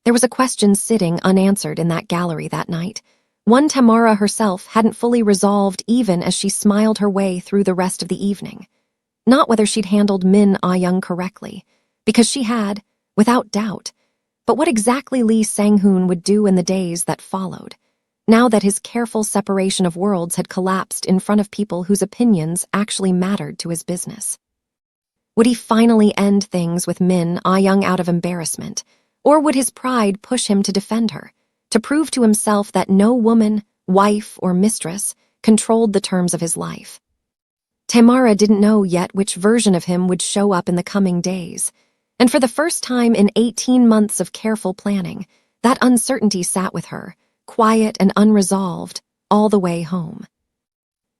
There was a question sitting unanswered in that gallery that night, one Tamara herself hadn't fully resolved even as she smiled her way through the rest of the evening. Not whether she'd handled Min Ah-young correctly, because she had, without doubt, but what exactly Lee Sang-hoon would do in the days that followed, now that his careful separation of worlds had collapsed in front of people whose opinions actually mattered to his business. Would he finally end things with Min Ah-young out of embarrassment, or would his pride push him to defend her, to prove to himself that no woman, wife, or mistress controlled the terms of his life? Tamara didn't know yet which version of him would show up in the coming days, and for the first time in 18 months of careful planning, that uncertainty sat with her, quiet and unresolved, all the way home.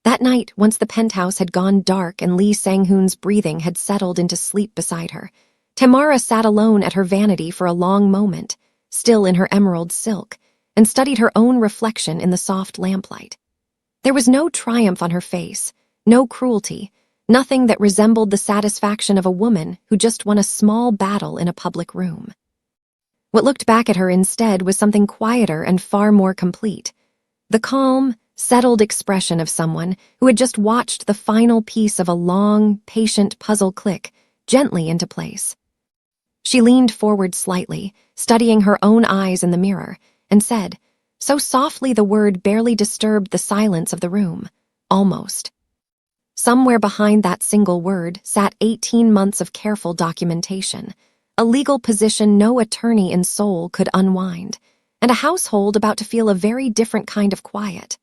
That night, once the penthouse had gone dark and Lee Sang-hoon's breathing had settled into sleep beside her, Tamara sat alone at her vanity for a long moment, still in her emerald silk, and studied her own reflection in the soft lamplight. There was no triumph on her face, no cruelty, nothing that resembled the satisfaction of a woman who just won a small battle in a public room. What looked back at her instead was something quieter and far more complete, the calm, settled expression of someone who had just watched the final piece of a long, patient puzzle click gently into place. She leaned forward slightly, studying her own eyes in the mirror, and said, so softly the word barely disturbed the silence of the room, almost. Somewhere behind that single word sat 18 months of careful documentation, a legal position no attorney in Seoul could unwind, and a household about to feel a very different kind of quiet.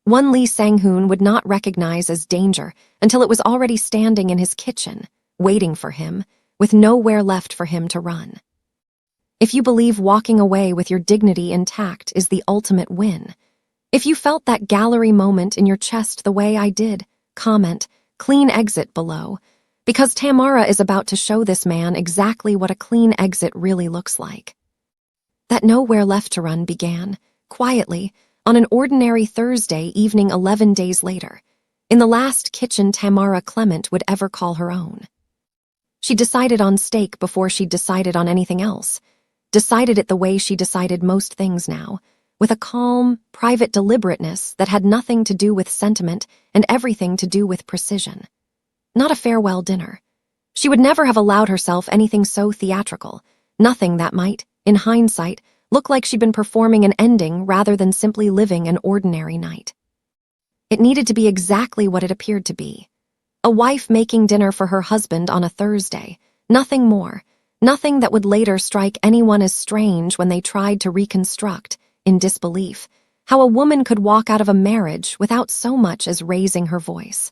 One Lee Sang-hoon would not recognize as danger until it was already standing in his kitchen, waiting for him, with nowhere left for him to run. If you believe walking away with your dignity intact is the ultimate win, if you felt that gallery moment in your chest the way I did, comment, clean exit below, because Tamara is about to show this man exactly what a clean exit really looks like. That nowhere left to run began, quietly, on an ordinary Thursday evening 11 days later, in the last kitchen Tamara Clement would ever call her own. She decided on steak before she decided on anything else, decided it the way she decided most things now, with a calm, private deliberateness that had nothing to do with sentiment and everything to do with precision. Not a farewell dinner. She would never have allowed herself anything so theatrical, nothing that might, in hindsight, look like she'd been performing an ending rather than simply living an ordinary night. It needed to be exactly what it appeared to be. A wife making dinner for her husband on a Thursday, nothing more, nothing that would later strike anyone as strange when they tried to reconstruct, in disbelief, how a woman could walk out of a marriage without so much as raising her voice.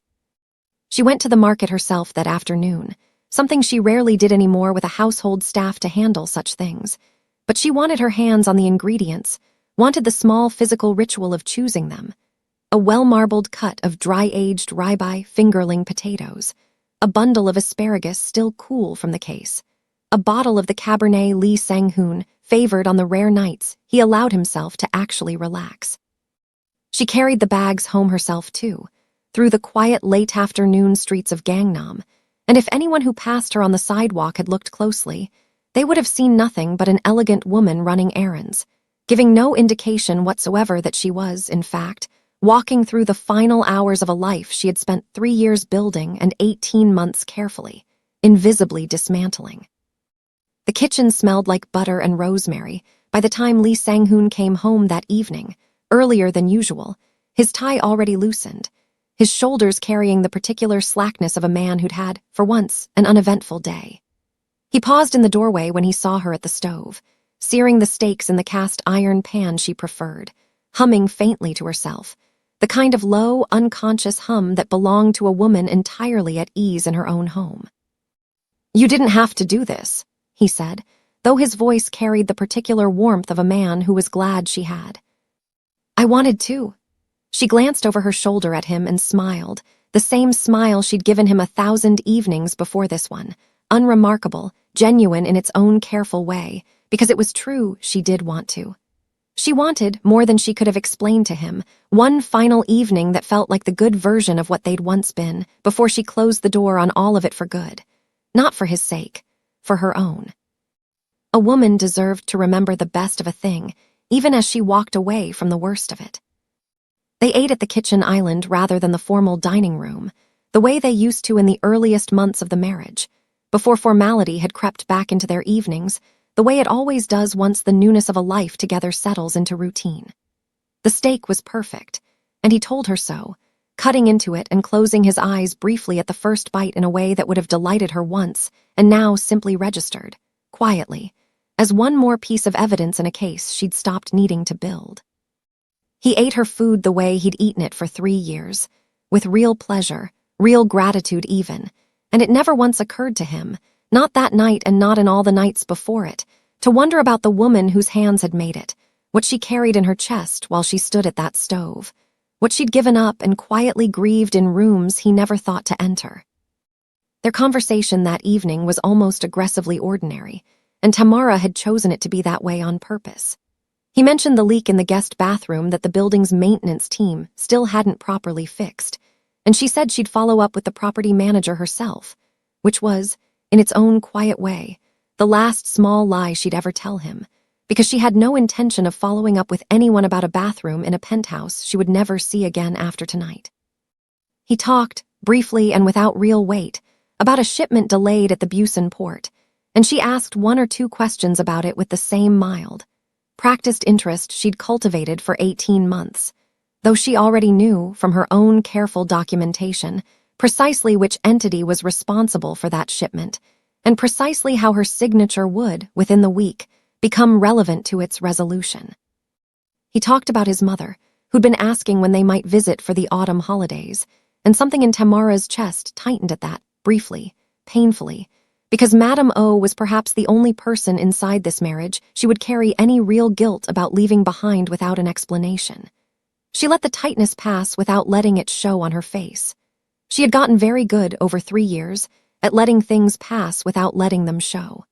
She went to the market herself that afternoon, something she rarely did anymore with a household staff to handle such things. But she wanted her hands on the ingredients, wanted the small physical ritual of choosing them. A well-marbled cut of dry-aged rye fingerling potatoes, a bundle of asparagus still cool from the case, a bottle of the Cabernet Lee Sang-hoon, favored on the rare nights he allowed himself to actually relax. She carried the bags home herself too, through the quiet late afternoon streets of Gangnam, and if anyone who passed her on the sidewalk had looked closely, they would have seen nothing but an elegant woman running errands, giving no indication whatsoever that she was, in fact, walking through the final hours of a life she had spent 3 years building and 18 months carefully, invisibly dismantling. The kitchen smelled like butter and rosemary by the time Lee Sang-hoon came home that evening, earlier than usual, his tie already loosened, his shoulders carrying the particular slackness of a man who'd had, for once, an uneventful day. He paused in the doorway when he saw her at the stove, searing the steaks in the cast iron pan she preferred, humming faintly to herself, the kind of low, unconscious hum that belonged to a woman entirely at ease in her own home. "You didn't have to do this," he said, though his voice carried the particular warmth of a man who was glad she had. "I wanted to." She glanced over her shoulder at him and smiled, the same smile she'd given him 1,000 evenings before this one, unremarkable, genuine in its own careful way, because it was true she did want to. She wanted, more than she could have explained to him, one final evening that felt like the good version of what they'd once been, before she closed the door on all of it for good. Not for his sake, for her own. A woman deserved to remember the best of a thing, even as she walked away from the worst of it. They ate at the kitchen island rather than the formal dining room, the way they used to in the earliest months of the marriage, before formality had crept back into their evenings, the way it always does once the newness of a life together settles into routine. The steak was perfect, and he told her so, cutting into it and closing his eyes briefly at the first bite in a way that would have delighted her once, and now simply registered, quietly, as one more piece of evidence in a case she'd stopped needing to build. He ate her food the way he'd eaten it for 3 years, with real pleasure, real gratitude even, and it never once occurred to him, not that night and not in all the nights before it, to wonder about the woman whose hands had made it, what she carried in her chest while she stood at that stove, what she'd given up and quietly grieved in rooms he never thought to enter. Their conversation that evening was almost aggressively ordinary, and Tamara had chosen it to be that way on purpose. He mentioned the leak in the guest bathroom that the building's maintenance team still hadn't properly fixed, and she said she'd follow up with the property manager herself, which was, in its own quiet way, the last small lie she'd ever tell him, because she had no intention of following up with anyone about a bathroom in a penthouse she would never see again after tonight. He talked, briefly and without real weight, about a shipment delayed at the Busan port, and she asked 1 or 2 questions about it with the same mild, practiced interest she'd cultivated for 18 months, though she already knew, from her own careful documentation, precisely which entity was responsible for that shipment, and precisely how her signature would, within the week, become relevant to its resolution. He talked about his mother, who'd been asking when they might visit for the autumn holidays, and something in Tamara's chest tightened at that, briefly, painfully, because Madame O was perhaps the only person inside this marriage she would carry any real guilt about leaving behind without an explanation. She let the tightness pass without letting it show on her face. She had gotten very good over 3 years at letting things pass without letting them show.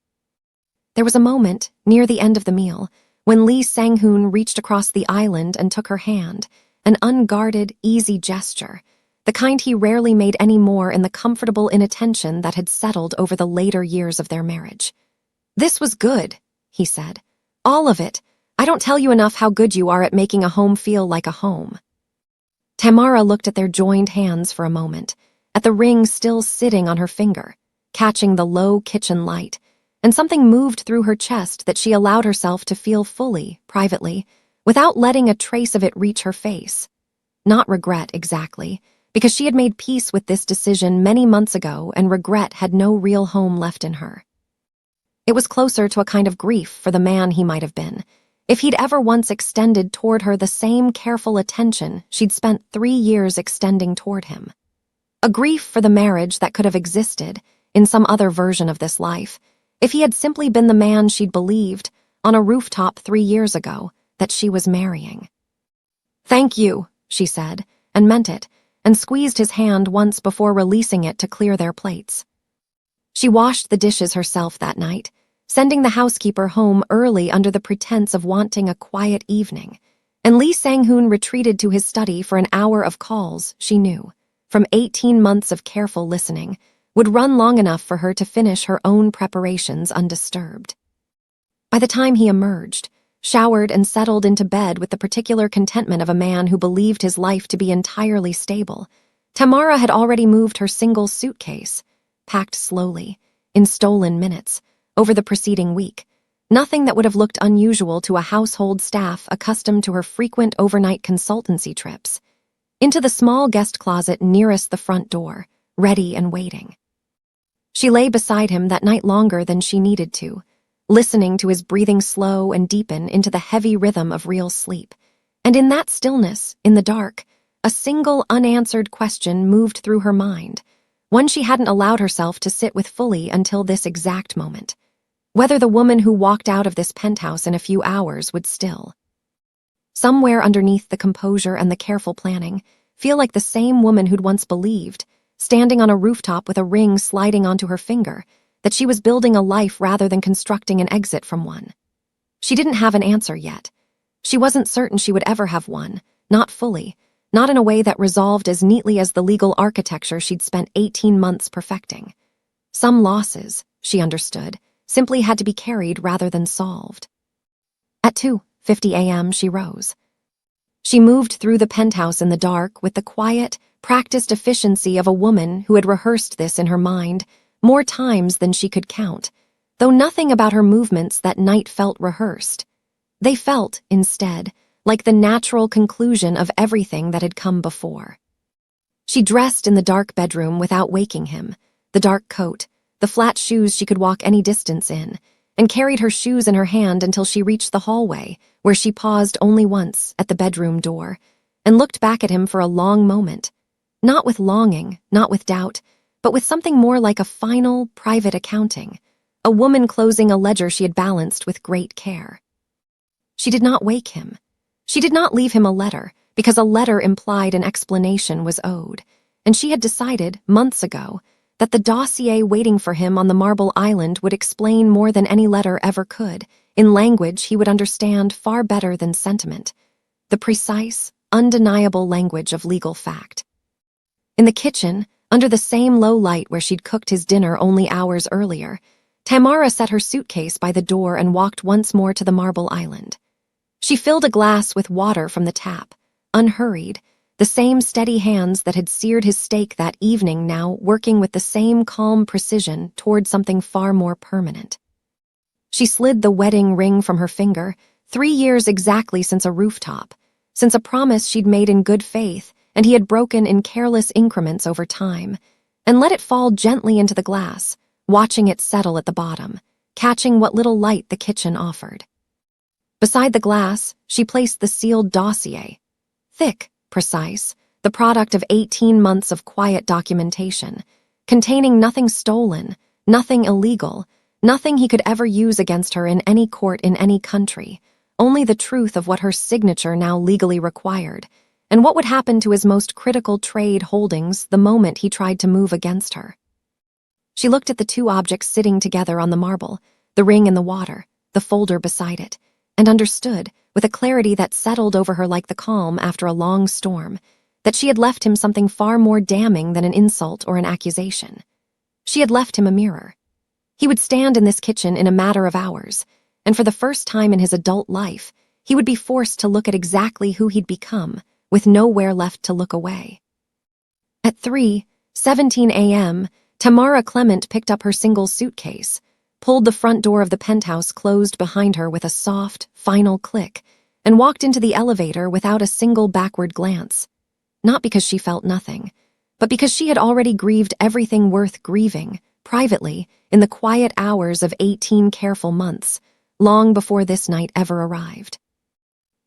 There was a moment, near the end of the meal, when Lee Sang-hoon reached across the island and took her hand, an unguarded, easy gesture, the kind he rarely made any more in the comfortable inattention that had settled over the later years of their marriage. "This was good," he said. "All of it. I don't tell you enough how good you are at making a home feel like a home." Tamara looked at their joined hands for a moment, at the ring still sitting on her finger, catching the low kitchen light, and something moved through her chest that she allowed herself to feel fully, privately, without letting a trace of it reach her face. Not regret, exactly, because she had made peace with this decision many months ago and regret had no real home left in her. It was closer to a kind of grief for the man he might have been, if he'd ever once extended toward her the same careful attention she'd spent 3 years extending toward him. A grief for the marriage that could have existed, in some other version of this life, if he had simply been the man she'd believed, on a rooftop 3 years ago, that she was marrying. "Thank you," she said, and meant it, and squeezed his hand once before releasing it to clear their plates. She washed the dishes herself that night, sending the housekeeper home early under the pretense of wanting a quiet evening, and Lee Sang-hoon retreated to his study for an hour of calls she knew, from 18 months of careful listening, would run long enough for her to finish her own preparations undisturbed. By the time he emerged, showered and settled into bed with the particular contentment of a man who believed his life to be entirely stable, Tamara had already moved her single suitcase, packed slowly, in stolen minutes, over the preceding week, nothing that would have looked unusual to a household staff accustomed to her frequent overnight consultancy trips, into the small guest closet nearest the front door, ready and waiting. She lay beside him that night longer than she needed to, listening to his breathing slow and deepen into the heavy rhythm of real sleep. And in that stillness, in the dark, a single unanswered question moved through her mind, one she hadn't allowed herself to sit with fully until this exact moment. Whether the woman who walked out of this penthouse in a few hours would still, somewhere underneath the composure and the careful planning, feel like the same woman who'd once believed, standing on a rooftop with a ring sliding onto her finger, that she was building a life rather than constructing an exit from one. She didn't have an answer yet. She wasn't certain she would ever have one, not fully, not in a way that resolved as neatly as the legal architecture she'd spent 18 months perfecting. Some losses, she understood, simply had to be carried rather than solved. At 2:50 a.m. she rose. She moved through the penthouse in the dark with the quiet, practiced efficiency of a woman who had rehearsed this in her mind more times than she could count, though nothing about her movements that night felt rehearsed. They felt, instead, like the natural conclusion of everything that had come before. She dressed in the dark bedroom without waking him, the dark coat, the flat shoes she could walk any distance in, and carried her shoes in her hand until she reached the hallway, where she paused only once at the bedroom door, and looked back at him for a long moment, not with longing, not with doubt, but with something more like a final, private accounting, a woman closing a ledger she had balanced with great care. She did not wake him. She did not leave him a letter, because a letter implied an explanation was owed, and she had decided, months ago, that the dossier waiting for him on the Marble Island would explain more than any letter ever could, in language he would understand far better than sentiment, the precise, undeniable language of legal fact. In the kitchen, under the same low light where she'd cooked his dinner only hours earlier, Tamara set her suitcase by the door and walked once more to the Marble Island. She filled a glass with water from the tap, unhurried, the same steady hands that had seared his steak that evening now working with the same calm precision toward something far more permanent. She slid the wedding ring from her finger, 3 years exactly since a rooftop, since a promise she'd made in good faith and he had broken in careless increments over time, and let it fall gently into the glass, watching it settle at the bottom, catching what little light the kitchen offered. Beside the glass, she placed the sealed dossier. Thick, precise, the product of 18 months of quiet documentation, containing nothing stolen, nothing illegal, nothing he could ever use against her in any court in any country, only the truth of what her signature now legally required, and what would happen to his most critical trade holdings the moment he tried to move against her. She looked at the two objects sitting together on the marble, the ring in the water, the folder beside it, and understood, with a clarity that settled over her like the calm after a long storm, that she had left him something far more damning than an insult or an accusation. She had left him a mirror. He would stand in this kitchen in a matter of hours, and for the first time in his adult life, he would be forced to look at exactly who he'd become, with nowhere left to look away. At 3:17 a.m., Tamara Clement picked up her single suitcase, pulled the front door of the penthouse closed behind her with a soft, final click, and walked into the elevator without a single backward glance. Not because she felt nothing, but because she had already grieved everything worth grieving, privately, in the quiet hours of 18 careful months, long before this night ever arrived.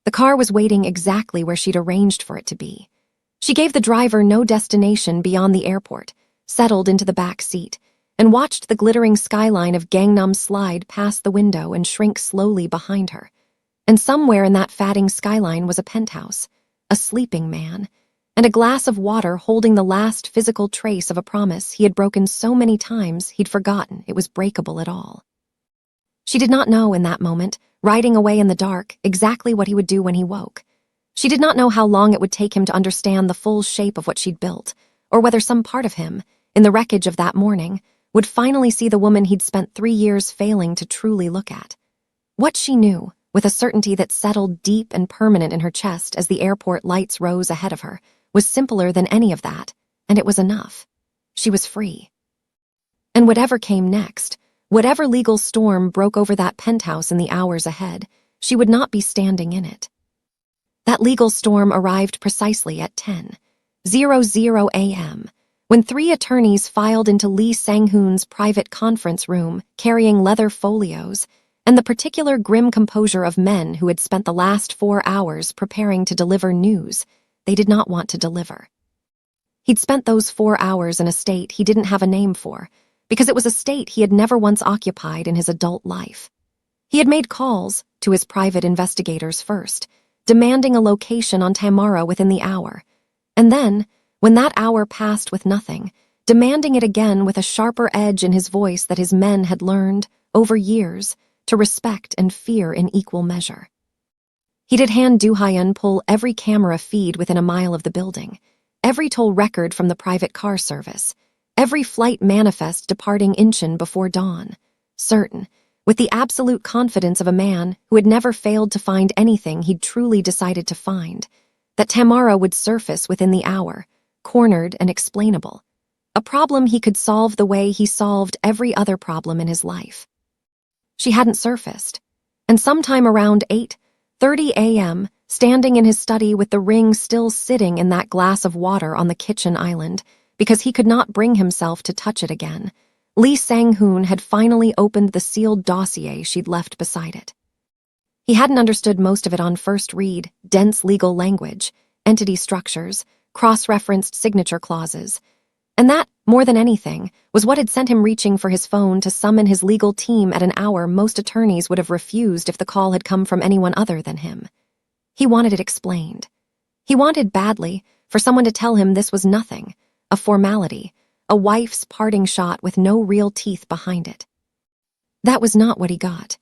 The car was waiting exactly where she'd arranged for it to be. She gave the driver no destination beyond the airport, settled into the back seat, and watched the glittering skyline of Gangnam slide past the window and shrink slowly behind her. And somewhere in that fatting skyline was a penthouse, a sleeping man, and a glass of water holding the last physical trace of a promise he had broken so many times he'd forgotten it was breakable at all. She did not know in that moment, riding away in the dark, exactly what he would do when he woke. She did not know how long it would take him to understand the full shape of what she'd built, or whether some part of him, in the wreckage of that morning, would finally see the woman he'd spent 3 years failing to truly look at. What she knew, with a certainty that settled deep and permanent in her chest as the airport lights rose ahead of her, was simpler than any of that, and it was enough. She was free. And whatever came next, whatever legal storm broke over that penthouse in the hours ahead, she would not be standing in it. That legal storm arrived precisely at 10:00 a.m., when 3 attorneys filed into Lee Sang-hoon's private conference room carrying leather folios and the particular grim composure of men who had spent the last 4 hours preparing to deliver news they did not want to deliver. He'd spent those 4 hours in a state he didn't have a name for, because it was a state he had never once occupied in his adult life. He had made calls to his private investigators first, demanding a location on Tamara within the hour, and then, when that hour passed with nothing, demanding it again with a sharper edge in his voice that his men had learned, over years, to respect and fear in equal measure. He did Han Do-hyun pull every camera feed within a mile of the building, every toll record from the private car service, every flight manifest departing Incheon before dawn, certain, with the absolute confidence of a man who had never failed to find anything he'd truly decided to find, that Tamara would surface within the hour, cornered and explainable, a problem he could solve the way he solved every other problem in his life. She hadn't surfaced, and sometime around 8:30 a.m., standing in his study with the ring still sitting in that glass of water on the kitchen island, because he could not bring himself to touch it again, Lee Sang-hoon had finally opened the sealed dossier she'd left beside it. He hadn't understood most of it on first read, dense legal language, entity structures, cross-referenced signature clauses, and that, more than anything, was what had sent him reaching for his phone to summon his legal team at an hour most attorneys would have refused if the call had come from anyone other than him. He wanted it explained. He wanted badly for someone to tell him this was nothing, a formality, a wife's parting shot with no real teeth behind it. That was not what he got.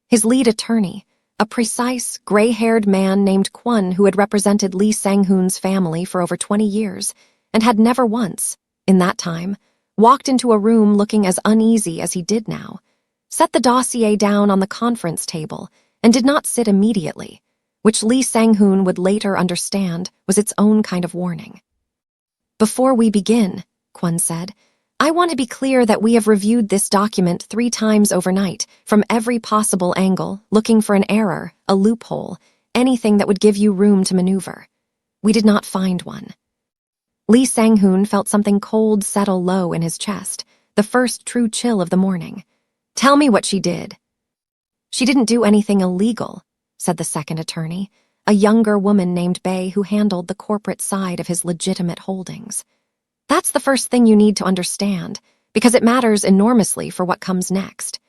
His lead attorney, a precise, gray-haired man named Kwon who had represented Lee Sang-hoon's family for over 20 years and had never once, in that time, walked into a room looking as uneasy as he did now, set the dossier down on the conference table and did not sit immediately, which Lee Sang-hoon would later understand was its own kind of warning. "Before we begin," Kwon said, "I want to be clear that we have reviewed this document 3 times overnight, from every possible angle, looking for an error, a loophole, anything that would give you room to maneuver. We did not find one. Lee Sang-hoon felt something cold settle low in his chest, the first true chill of the morning. Tell me what she did. She didn't do anything illegal, said the second attorney, a younger woman named Bae who handled the corporate side of his legitimate holdings. That's the first thing you need to understand, because it matters enormously for what comes next.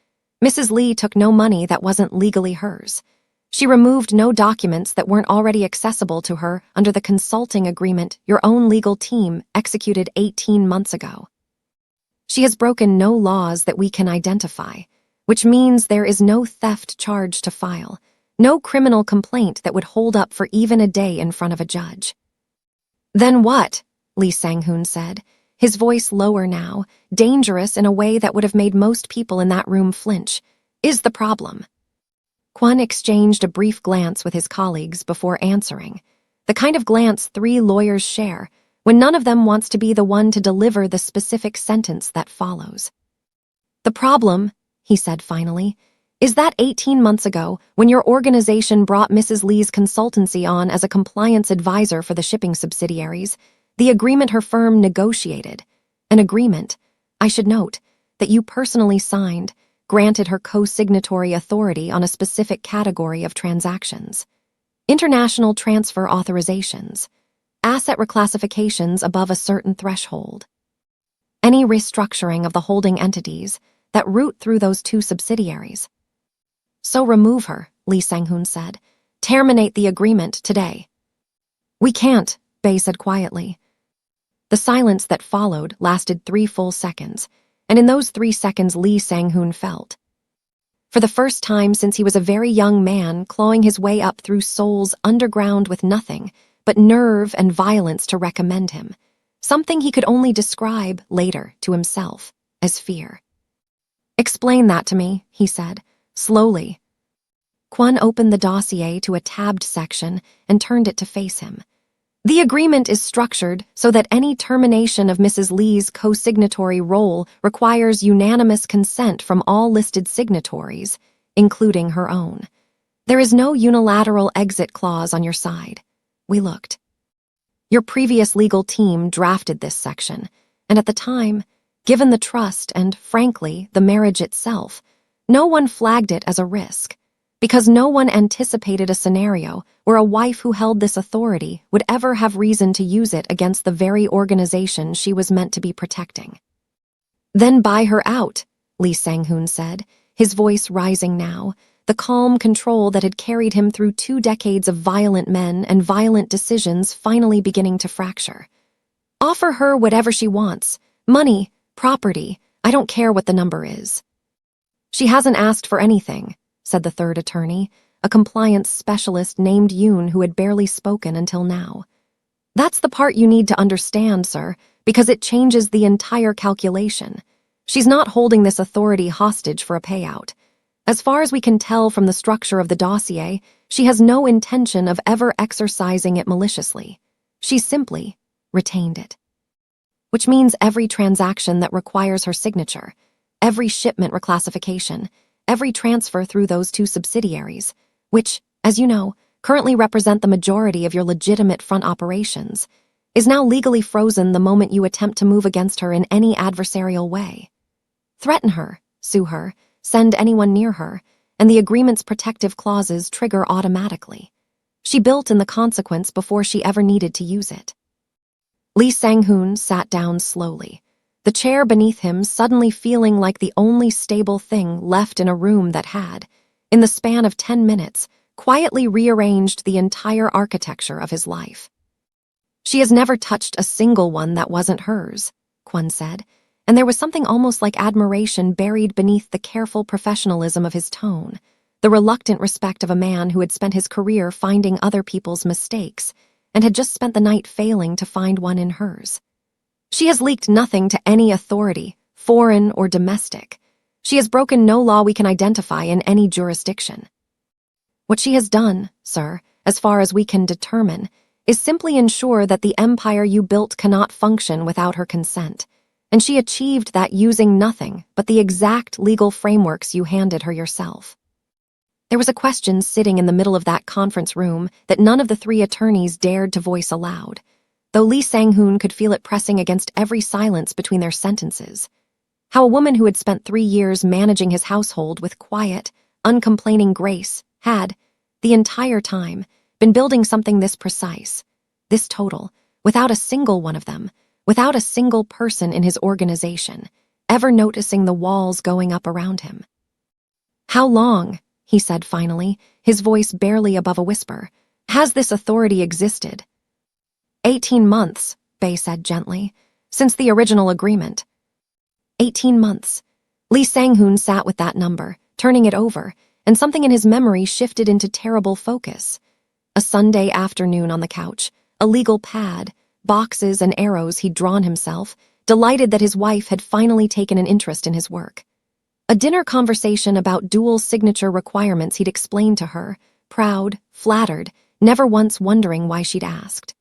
Mrs. Lee took no money that wasn't legally hers. She removed no documents that weren't already accessible to her under the consulting agreement your own legal team executed 18 months ago. She has broken no laws that we can identify, which means there is no theft charge to file, no criminal complaint that would hold up for even a day in front of a judge. Then what? Lee Sang-hoon said, his voice lower now, dangerous in a way that would have made most people in that room flinch, is the problem. Kwon exchanged a brief glance with his colleagues before answering, the kind of glance 3 lawyers share when none of them wants to be the one to deliver the specific sentence that follows. The problem, he said finally, is that 18 months ago, when your organization brought Mrs. Lee's consultancy on as a compliance advisor for the shipping subsidiaries, the agreement her firm negotiated, an agreement, I should note, that you personally signed, granted her co-signatory authority on a specific category of transactions. International transfer authorizations, asset reclassifications above a certain threshold. Any restructuring of the holding entities that route through those 2 subsidiaries. So remove her, Lee Sang-hoon said. Terminate the agreement today. We can't, Bae said quietly. The silence that followed lasted 3 full seconds, and in those 3 seconds Lee Sang-hoon felt. For the first time since he was a very young man clawing his way up through Seoul's underground with nothing but nerve and violence to recommend him, something he could only describe later to himself as fear. Explain that to me, he said, slowly. Kwon opened the dossier to a tabbed section and turned it to face him. The agreement is structured so that any termination of Mrs. Lee's co-signatory role requires unanimous consent from all listed signatories, including her own. There is no unilateral exit clause on your side. We looked. Your previous legal team drafted this section, and at the time, given the trust and, frankly, the marriage itself, no one flagged it as a risk, because no one anticipated a scenario where a wife who held this authority would ever have reason to use it against the very organization she was meant to be protecting. Then buy her out, Lee Sang-hoon said, his voice rising now, the calm control that had carried him through 2 decades of violent men and violent decisions finally beginning to fracture. Offer her whatever she wants, money, property, I don't care what the number is. She hasn't asked for anything, said the third attorney, a compliance specialist named Yoon who had barely spoken until now. That's the part you need to understand, sir, because it changes the entire calculation. She's not holding this authority hostage for a payout. As far as we can tell from the structure of the dossier, she has no intention of ever exercising it maliciously. She simply retained it. Which means every transaction that requires her signature, every shipment reclassification, every transfer through those 2 subsidiaries, which, as you know, currently represent the majority of your legitimate front operations, is now legally frozen the moment you attempt to move against her in any adversarial way. Threaten her, sue her, send anyone near her, and the agreement's protective clauses trigger automatically. She built in the consequence before she ever needed to use it. Lee Sang-hoon sat down slowly, the chair beneath him suddenly feeling like the only stable thing left in a room that had, in the span of 10 minutes, quietly rearranged the entire architecture of his life. She has never touched a single one that wasn't hers, Kwon said, and there was something almost like admiration buried beneath the careful professionalism of his tone, the reluctant respect of a man who had spent his career finding other people's mistakes and had just spent the night failing to find one in hers. She has leaked nothing to any authority, foreign or domestic. She has broken no law we can identify in any jurisdiction. What she has done, sir, as far as we can determine, is simply ensure that the empire you built cannot function without her consent, and she achieved that using nothing but the exact legal frameworks you handed her yourself. There was a question sitting in the middle of that conference room that none of the three attorneys dared to voice aloud, though Lee Sang-hoon could feel it pressing against every silence between their sentences. How a woman who had spent 3 years managing his household with quiet, uncomplaining grace had, the entire time, been building something this precise, this total, without a single one of them, without a single person in his organization, ever noticing the walls going up around him. "How long," he said finally, his voice barely above a whisper, "has this authority existed?" 18 months, Bae said gently, "since the original agreement." 18 months. Lee Sang-hoon sat with that number, turning it over, and something in his memory shifted into terrible focus. A Sunday afternoon on the couch, a legal pad, boxes and arrows he'd drawn himself, delighted that his wife had finally taken an interest in his work. A dinner conversation about dual signature requirements he'd explained to her, proud, flattered, never once wondering why she'd asked.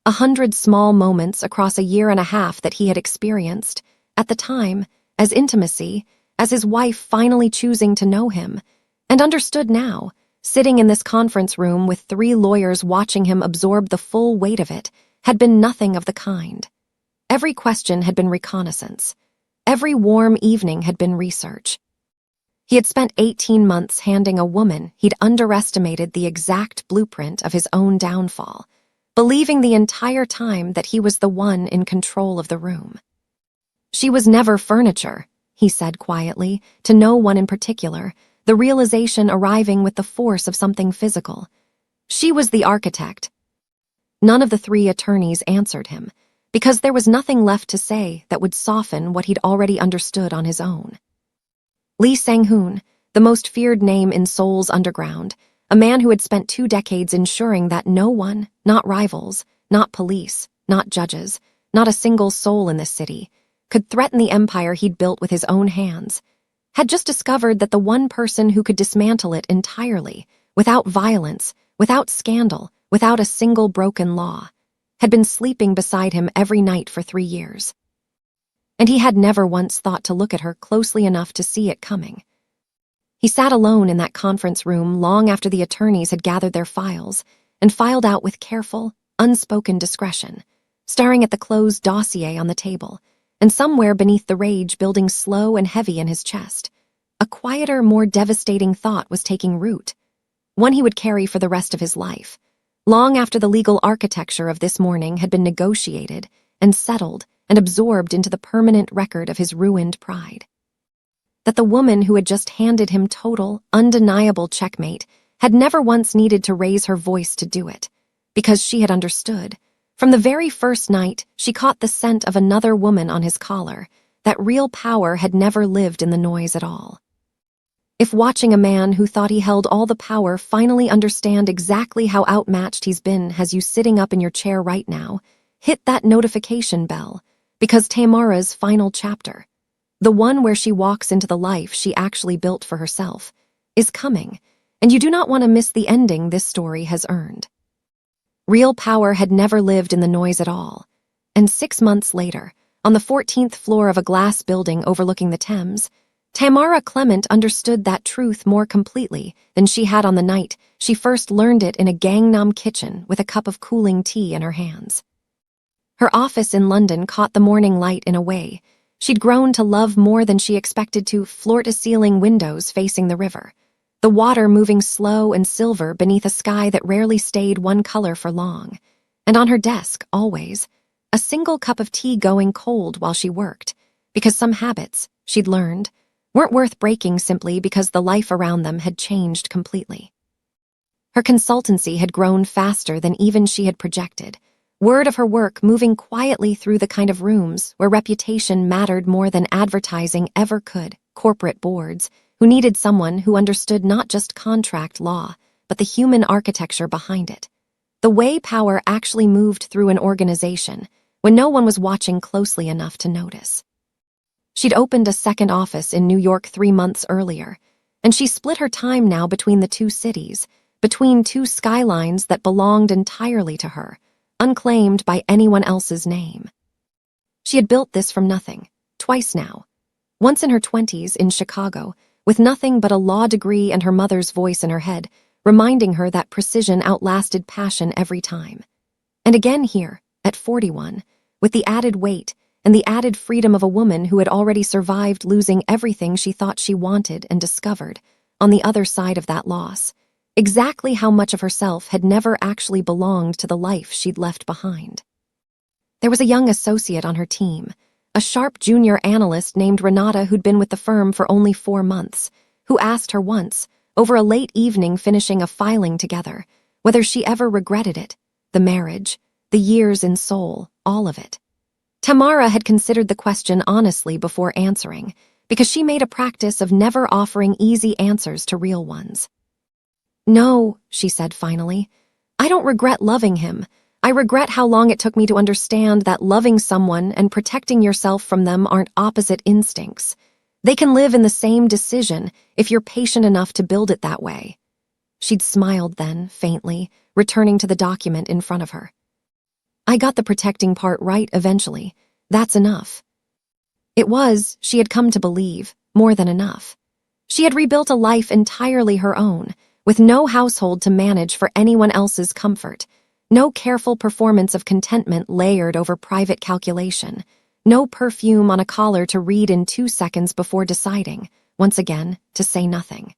100 small moments across a year and a half that he had experienced, at the time, as intimacy, as his wife finally choosing to know him, and understood now, sitting in this conference room with 3 lawyers watching him absorb the full weight of it, had been nothing of the kind. Every question had been reconnaissance. Every warm evening had been research. He had spent 18 months handing a woman he'd underestimated the exact blueprint of his own downfall, believing the entire time that he was the one in control of the room. "She was never furniture," he said quietly, to no one in particular, the realization arriving with the force of something physical. "She was the architect." None of the 3 attorneys answered him, because there was nothing left to say that would soften what he'd already understood on his own. Lee Sang-hoon, the most feared name in Seoul's underground, a man who had spent 2 decades ensuring that no one, not rivals, not police, not judges, not a single soul in this city, could threaten the empire he'd built with his own hands, had just discovered that the one person who could dismantle it entirely, without violence, without scandal, without a single broken law, had been sleeping beside him every night for 3 years. And he had never once thought to look at her closely enough to see it coming. He sat alone in that conference room long after the attorneys had gathered their files, and filed out with careful, unspoken discretion, staring at the closed dossier on the table, and somewhere beneath the rage building slow and heavy in his chest, a quieter, more devastating thought was taking root, one he would carry for the rest of his life, long after the legal architecture of this morning had been negotiated and settled and absorbed into the permanent record of his ruined pride. That the woman who had just handed him total, undeniable checkmate had never once needed to raise her voice to do it, because she had understood. From the very first night, she caught the scent of another woman on his collar, that real power had never lived in the noise at all. If watching a man who thought he held all the power finally understand exactly how outmatched he's been has you sitting up in your chair right now, hit that notification bell, because Tamara's final chapter, the one where she walks into the life she actually built for herself, is coming, and you do not want to miss the ending this story has earned. Real power had never lived in the noise at all, and 6 months later, on the 14th floor of a glass building overlooking the Thames, Tamara Clement understood that truth more completely than she had on the night she first learned it in a Gangnam kitchen with a cup of cooling tea in her hands. Her office in London caught the morning light in a way she'd grown to love more than she expected to floor-to-ceiling windows facing the river, the water moving slow and silver beneath a sky that rarely stayed one color for long, and on her desk, always, a single cup of tea going cold while she worked, because some habits, she'd learned, weren't worth breaking simply because the life around them had changed completely. Her consultancy had grown faster than even she had projected, word of her work moving quietly through the kind of rooms where reputation mattered more than advertising ever could, corporate boards, who needed someone who understood not just contract law, but the human architecture behind it, the way power actually moved through an organization when no one was watching closely enough to notice. She'd opened a second office in New York 3 months earlier, and she split her time now between the 2 cities, between 2 skylines that belonged entirely to her, unclaimed by anyone else's name. She had built this from nothing, twice now. Once in her 20s in Chicago, with nothing but a law degree and her mother's voice in her head, reminding her that precision outlasted passion every time. And again here, at 41, with the added weight and the added freedom of a woman who had already survived losing everything she thought she wanted and discovered, on the other side of that loss, exactly how much of herself had never actually belonged to the life she'd left behind. There was a young associate on her team, a sharp junior analyst named Renata who'd been with the firm for only 4 months, who asked her once, over a late evening finishing a filing together, whether she ever regretted it, the marriage, the years in Seoul, all of it. Tamara had considered the question honestly before answering, because she made a practice of never offering easy answers to real ones. "No," she said finally. "I don't regret loving him. I regret how long it took me to understand that loving someone and protecting yourself from them aren't opposite instincts. They can live in the same decision if you're patient enough to build it that way." She'd smiled then, faintly, returning to the document in front of her. "I got the protecting part right eventually. That's enough." It was, she had come to believe, more than enough. She had rebuilt a life entirely her own, with no household to manage for anyone else's comfort, no careful performance of contentment layered over private calculation, no perfume on a collar to read in 2 seconds before deciding, once again, to say nothing.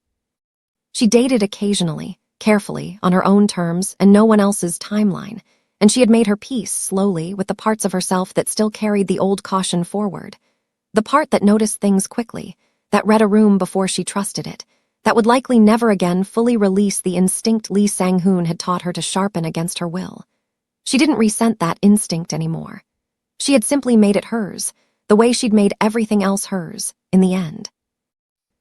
She dated occasionally, carefully, on her own terms and no one else's timeline, and she had made her peace slowly with the parts of herself that still carried the old caution forward. The part that noticed things quickly, that read a room before she trusted it, that would likely never again fully release the instinct Lee Sang-hoon had taught her to sharpen against her will. She didn't resent that instinct anymore. She had simply made it hers, the way she'd made everything else hers, in the end.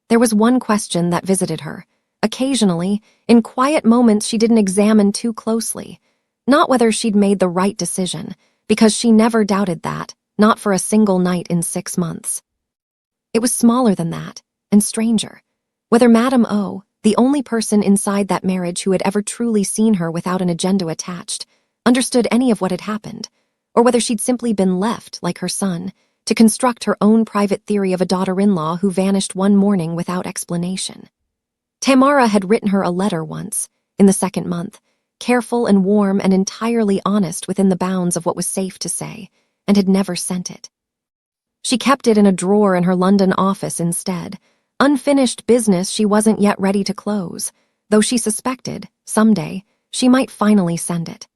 There was one question that visited her. Occasionally, in quiet moments she didn't examine too closely. Not whether she'd made the right decision, because she never doubted that, not for a single night in 6 months. It was smaller than that, and stranger. Whether Madame O, the only person inside that marriage who had ever truly seen her without an agenda attached, understood any of what had happened, or whether she'd simply been left, like her son, to construct her own private theory of a daughter-in-law who vanished one morning without explanation. Tamara had written her a letter once, in the 2nd month, careful and warm and entirely honest within the bounds of what was safe to say, and had never sent it. She kept it in a drawer in her London office instead, unfinished business she wasn't yet ready to close, though she suspected, someday, she might finally send it.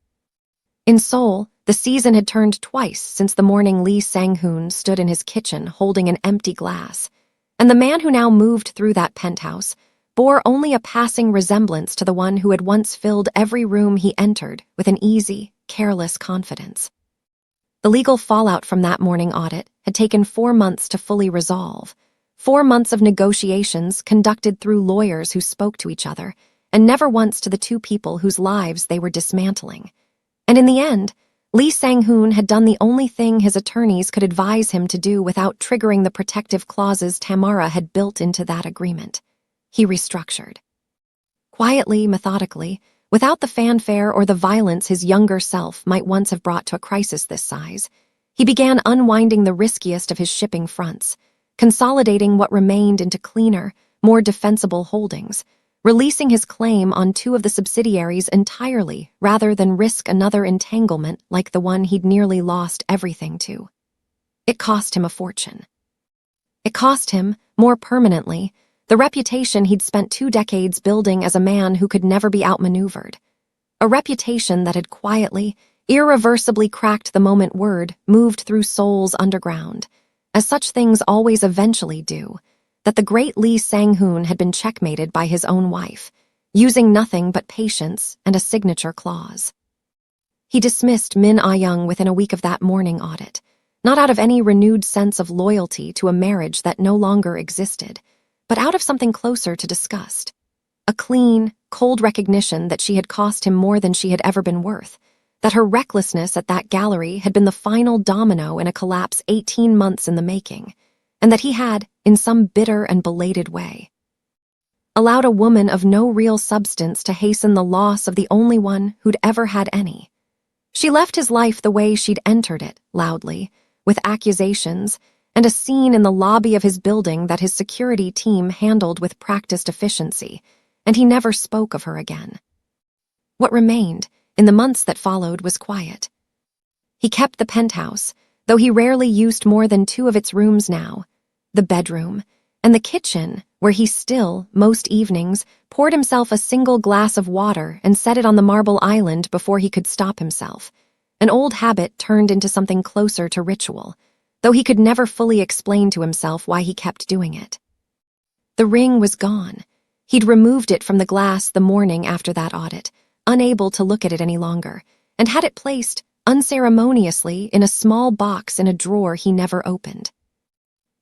In Seoul, the season had turned twice since the morning Lee Sang-hoon stood in his kitchen holding an empty glass, and the man who now moved through that penthouse bore only a passing resemblance to the one who had once filled every room he entered with an easy, careless confidence. The legal fallout from that morning audit had taken 4 months to fully resolve, 4 months of negotiations conducted through lawyers who spoke to each other, and never once to the 2 people whose lives they were dismantling. And in the end, Lee Sang-hoon had done the only thing his attorneys could advise him to do without triggering the protective clauses Tamara had built into that agreement. He restructured. Quietly, methodically, without the fanfare or the violence his younger self might once have brought to a crisis this size, he began unwinding the riskiest of his shipping fronts, consolidating what remained into cleaner, more defensible holdings, releasing his claim on 2 of the subsidiaries entirely rather than risk another entanglement like the one he'd nearly lost everything to. It cost him a fortune. It cost him, more permanently, the reputation he'd spent 2 decades building as a man who could never be outmaneuvered. A reputation that had quietly, irreversibly cracked the moment word moved through Seoul's underground, as such things always eventually do, that the great Lee Sang-hoon had been checkmated by his own wife, using nothing but patience and a signature clause. He dismissed Min Ah-young within a week of that morning audit, not out of any renewed sense of loyalty to a marriage that no longer existed, but out of something closer to disgust. A clean, cold recognition that she had cost him more than she had ever been worth, that her recklessness at that gallery had been the final domino in a collapse 18 months in the making, and that he had, in some bitter and belated way, allowed a woman of no real substance to hasten the loss of the only one who'd ever had any. She left his life the way she'd entered it, loudly, with accusations, and a scene in the lobby of his building that his security team handled with practiced efficiency, and he never spoke of her again. What remained, in the months that followed, was quiet. He kept the penthouse, though he rarely used more than 2 of its rooms now, the bedroom and the kitchen, where he still, most evenings, poured himself a single glass of water and set it on the marble island before he could stop himself. An old habit turned into something closer to ritual, though he could never fully explain to himself why he kept doing it. The ring was gone. He'd removed it from the glass the morning after that audit, unable to look at it any longer, and had it placed unceremoniously in a small box in a drawer he never opened.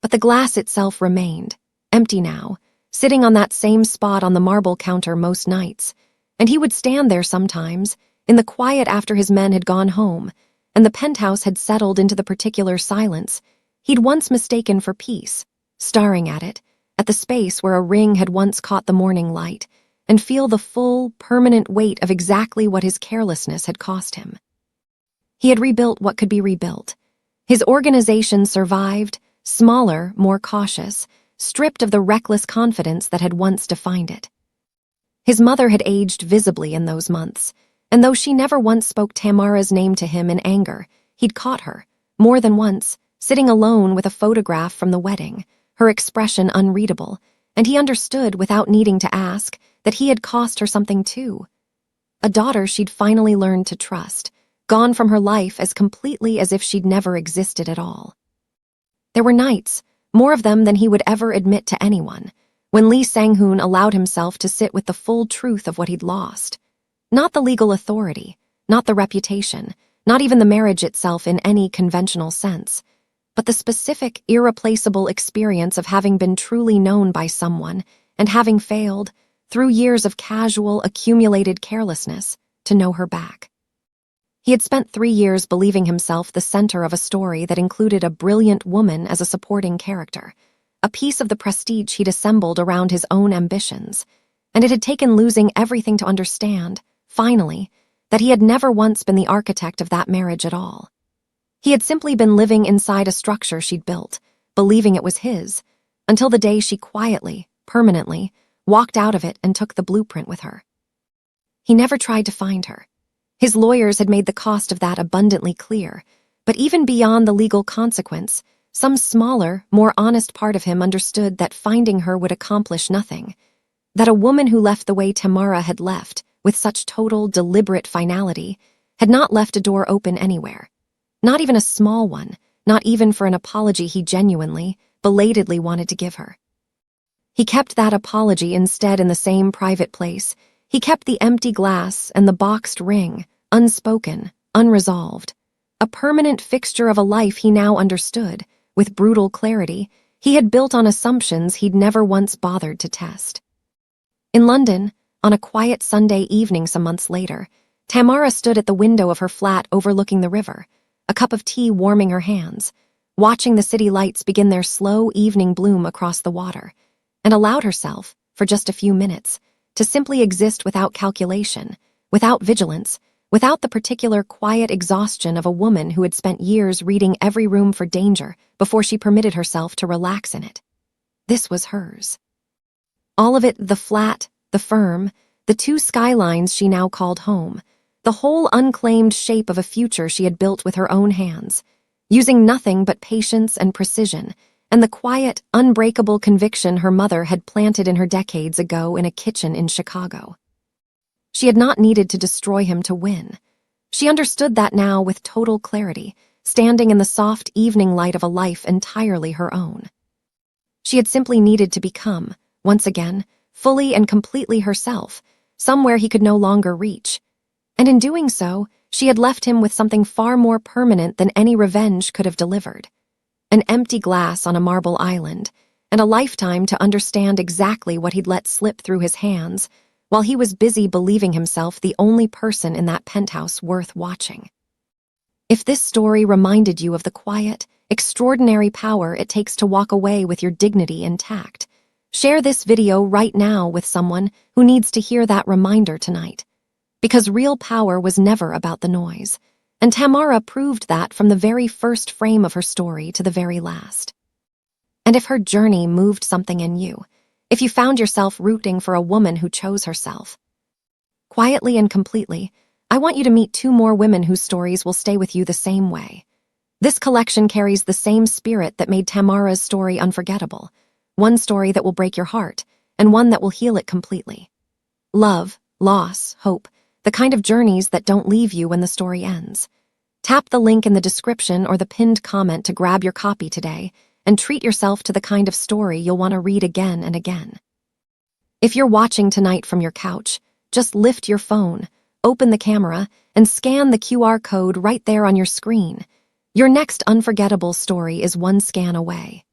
But the glass itself remained, empty now, sitting on that same spot on the marble counter most nights, and he would stand there sometimes, in the quiet after his men had gone home, and the penthouse had settled into the particular silence he'd once mistaken for peace, staring at it, at the space where a ring had once caught the morning light, and feel the full, permanent weight of exactly what his carelessness had cost him. He had rebuilt what could be rebuilt. His organization survived, smaller, more cautious, stripped of the reckless confidence that had once defined it. His mother had aged visibly in those months, and though she never once spoke Tamara's name to him in anger, he'd caught her, more than once, sitting alone with a photograph from the wedding, her expression unreadable, and he understood without needing to ask that he had cost her something too. A daughter she'd finally learned to trust, gone from her life as completely as if she'd never existed at all. There were nights, more of them than he would ever admit to anyone, when Lee Sang-hoon allowed himself to sit with the full truth of what he'd lost. Not the legal authority, not the reputation, not even the marriage itself in any conventional sense, but the specific, irreplaceable experience of having been truly known by someone and having failed, through years of casual, accumulated carelessness, to know her back. He had spent 3 years believing himself the center of a story that included a brilliant woman as a supporting character, a piece of the prestige he'd assembled around his own ambitions, and it had taken losing everything to understand, finally, that he had never once been the architect of that marriage at all. He had simply been living inside a structure she'd built, believing it was his, until the day she quietly, permanently, walked out of it and took the blueprint with her. He never tried to find her. His lawyers had made the cost of that abundantly clear, but even beyond the legal consequence, some smaller, more honest part of him understood that finding her would accomplish nothing, that a woman who left the way Tamara had left, with such total, deliberate finality, had not left a door open anywhere. Not even a small one, not even for an apology he genuinely, belatedly wanted to give her. He kept that apology instead in the same private place. He kept the empty glass and the boxed ring, unspoken, unresolved. A permanent fixture of a life he now understood, with brutal clarity, he had built on assumptions he'd never once bothered to test. In London, on a quiet Sunday evening some months later, Tamara stood at the window of her flat overlooking the river, a cup of tea warming her hands, watching the city lights begin their slow evening bloom across the water, and allowed herself, for just a few minutes, to simply exist without calculation, without vigilance, without the particular quiet exhaustion of a woman who had spent years reading every room for danger before she permitted herself to relax in it. This was hers. All of it, the flat, the firm, the 2 skylines she now called home, the whole unclaimed shape of a future she had built with her own hands, using nothing but patience and precision, and the quiet, unbreakable conviction her mother had planted in her decades ago in a kitchen in Chicago. She had not needed to destroy him to win. She understood that now with total clarity, standing in the soft evening light of a life entirely her own. She had simply needed to become, once again, fully and completely herself, somewhere he could no longer reach. And in doing so, she had left him with something far more permanent than any revenge could have delivered. An empty glass on a marble island, and a lifetime to understand exactly what he'd let slip through his hands, while he was busy believing himself the only person in that penthouse worth watching. If this story reminded you of the quiet, extraordinary power it takes to walk away with your dignity intact, share this video right now with someone who needs to hear that reminder tonight. Because real power was never about the noise, and Tamara proved that from the very first frame of her story to the very last. And if her journey moved something in you, if you found yourself rooting for a woman who chose herself. Quietly and completely, I want you to meet 2 more women whose stories will stay with you the same way. This collection carries the same spirit that made Tamara's story unforgettable. One story that will break your heart, and one that will heal it completely. Love, loss, hope, the kind of journeys that don't leave you when the story ends. Tap the link in the description or the pinned comment to grab your copy today and treat yourself to the kind of story you'll want to read again and again. If you're watching tonight from your couch, just lift your phone, open the camera, and scan the QR code right there on your screen. Your next unforgettable story is one scan away.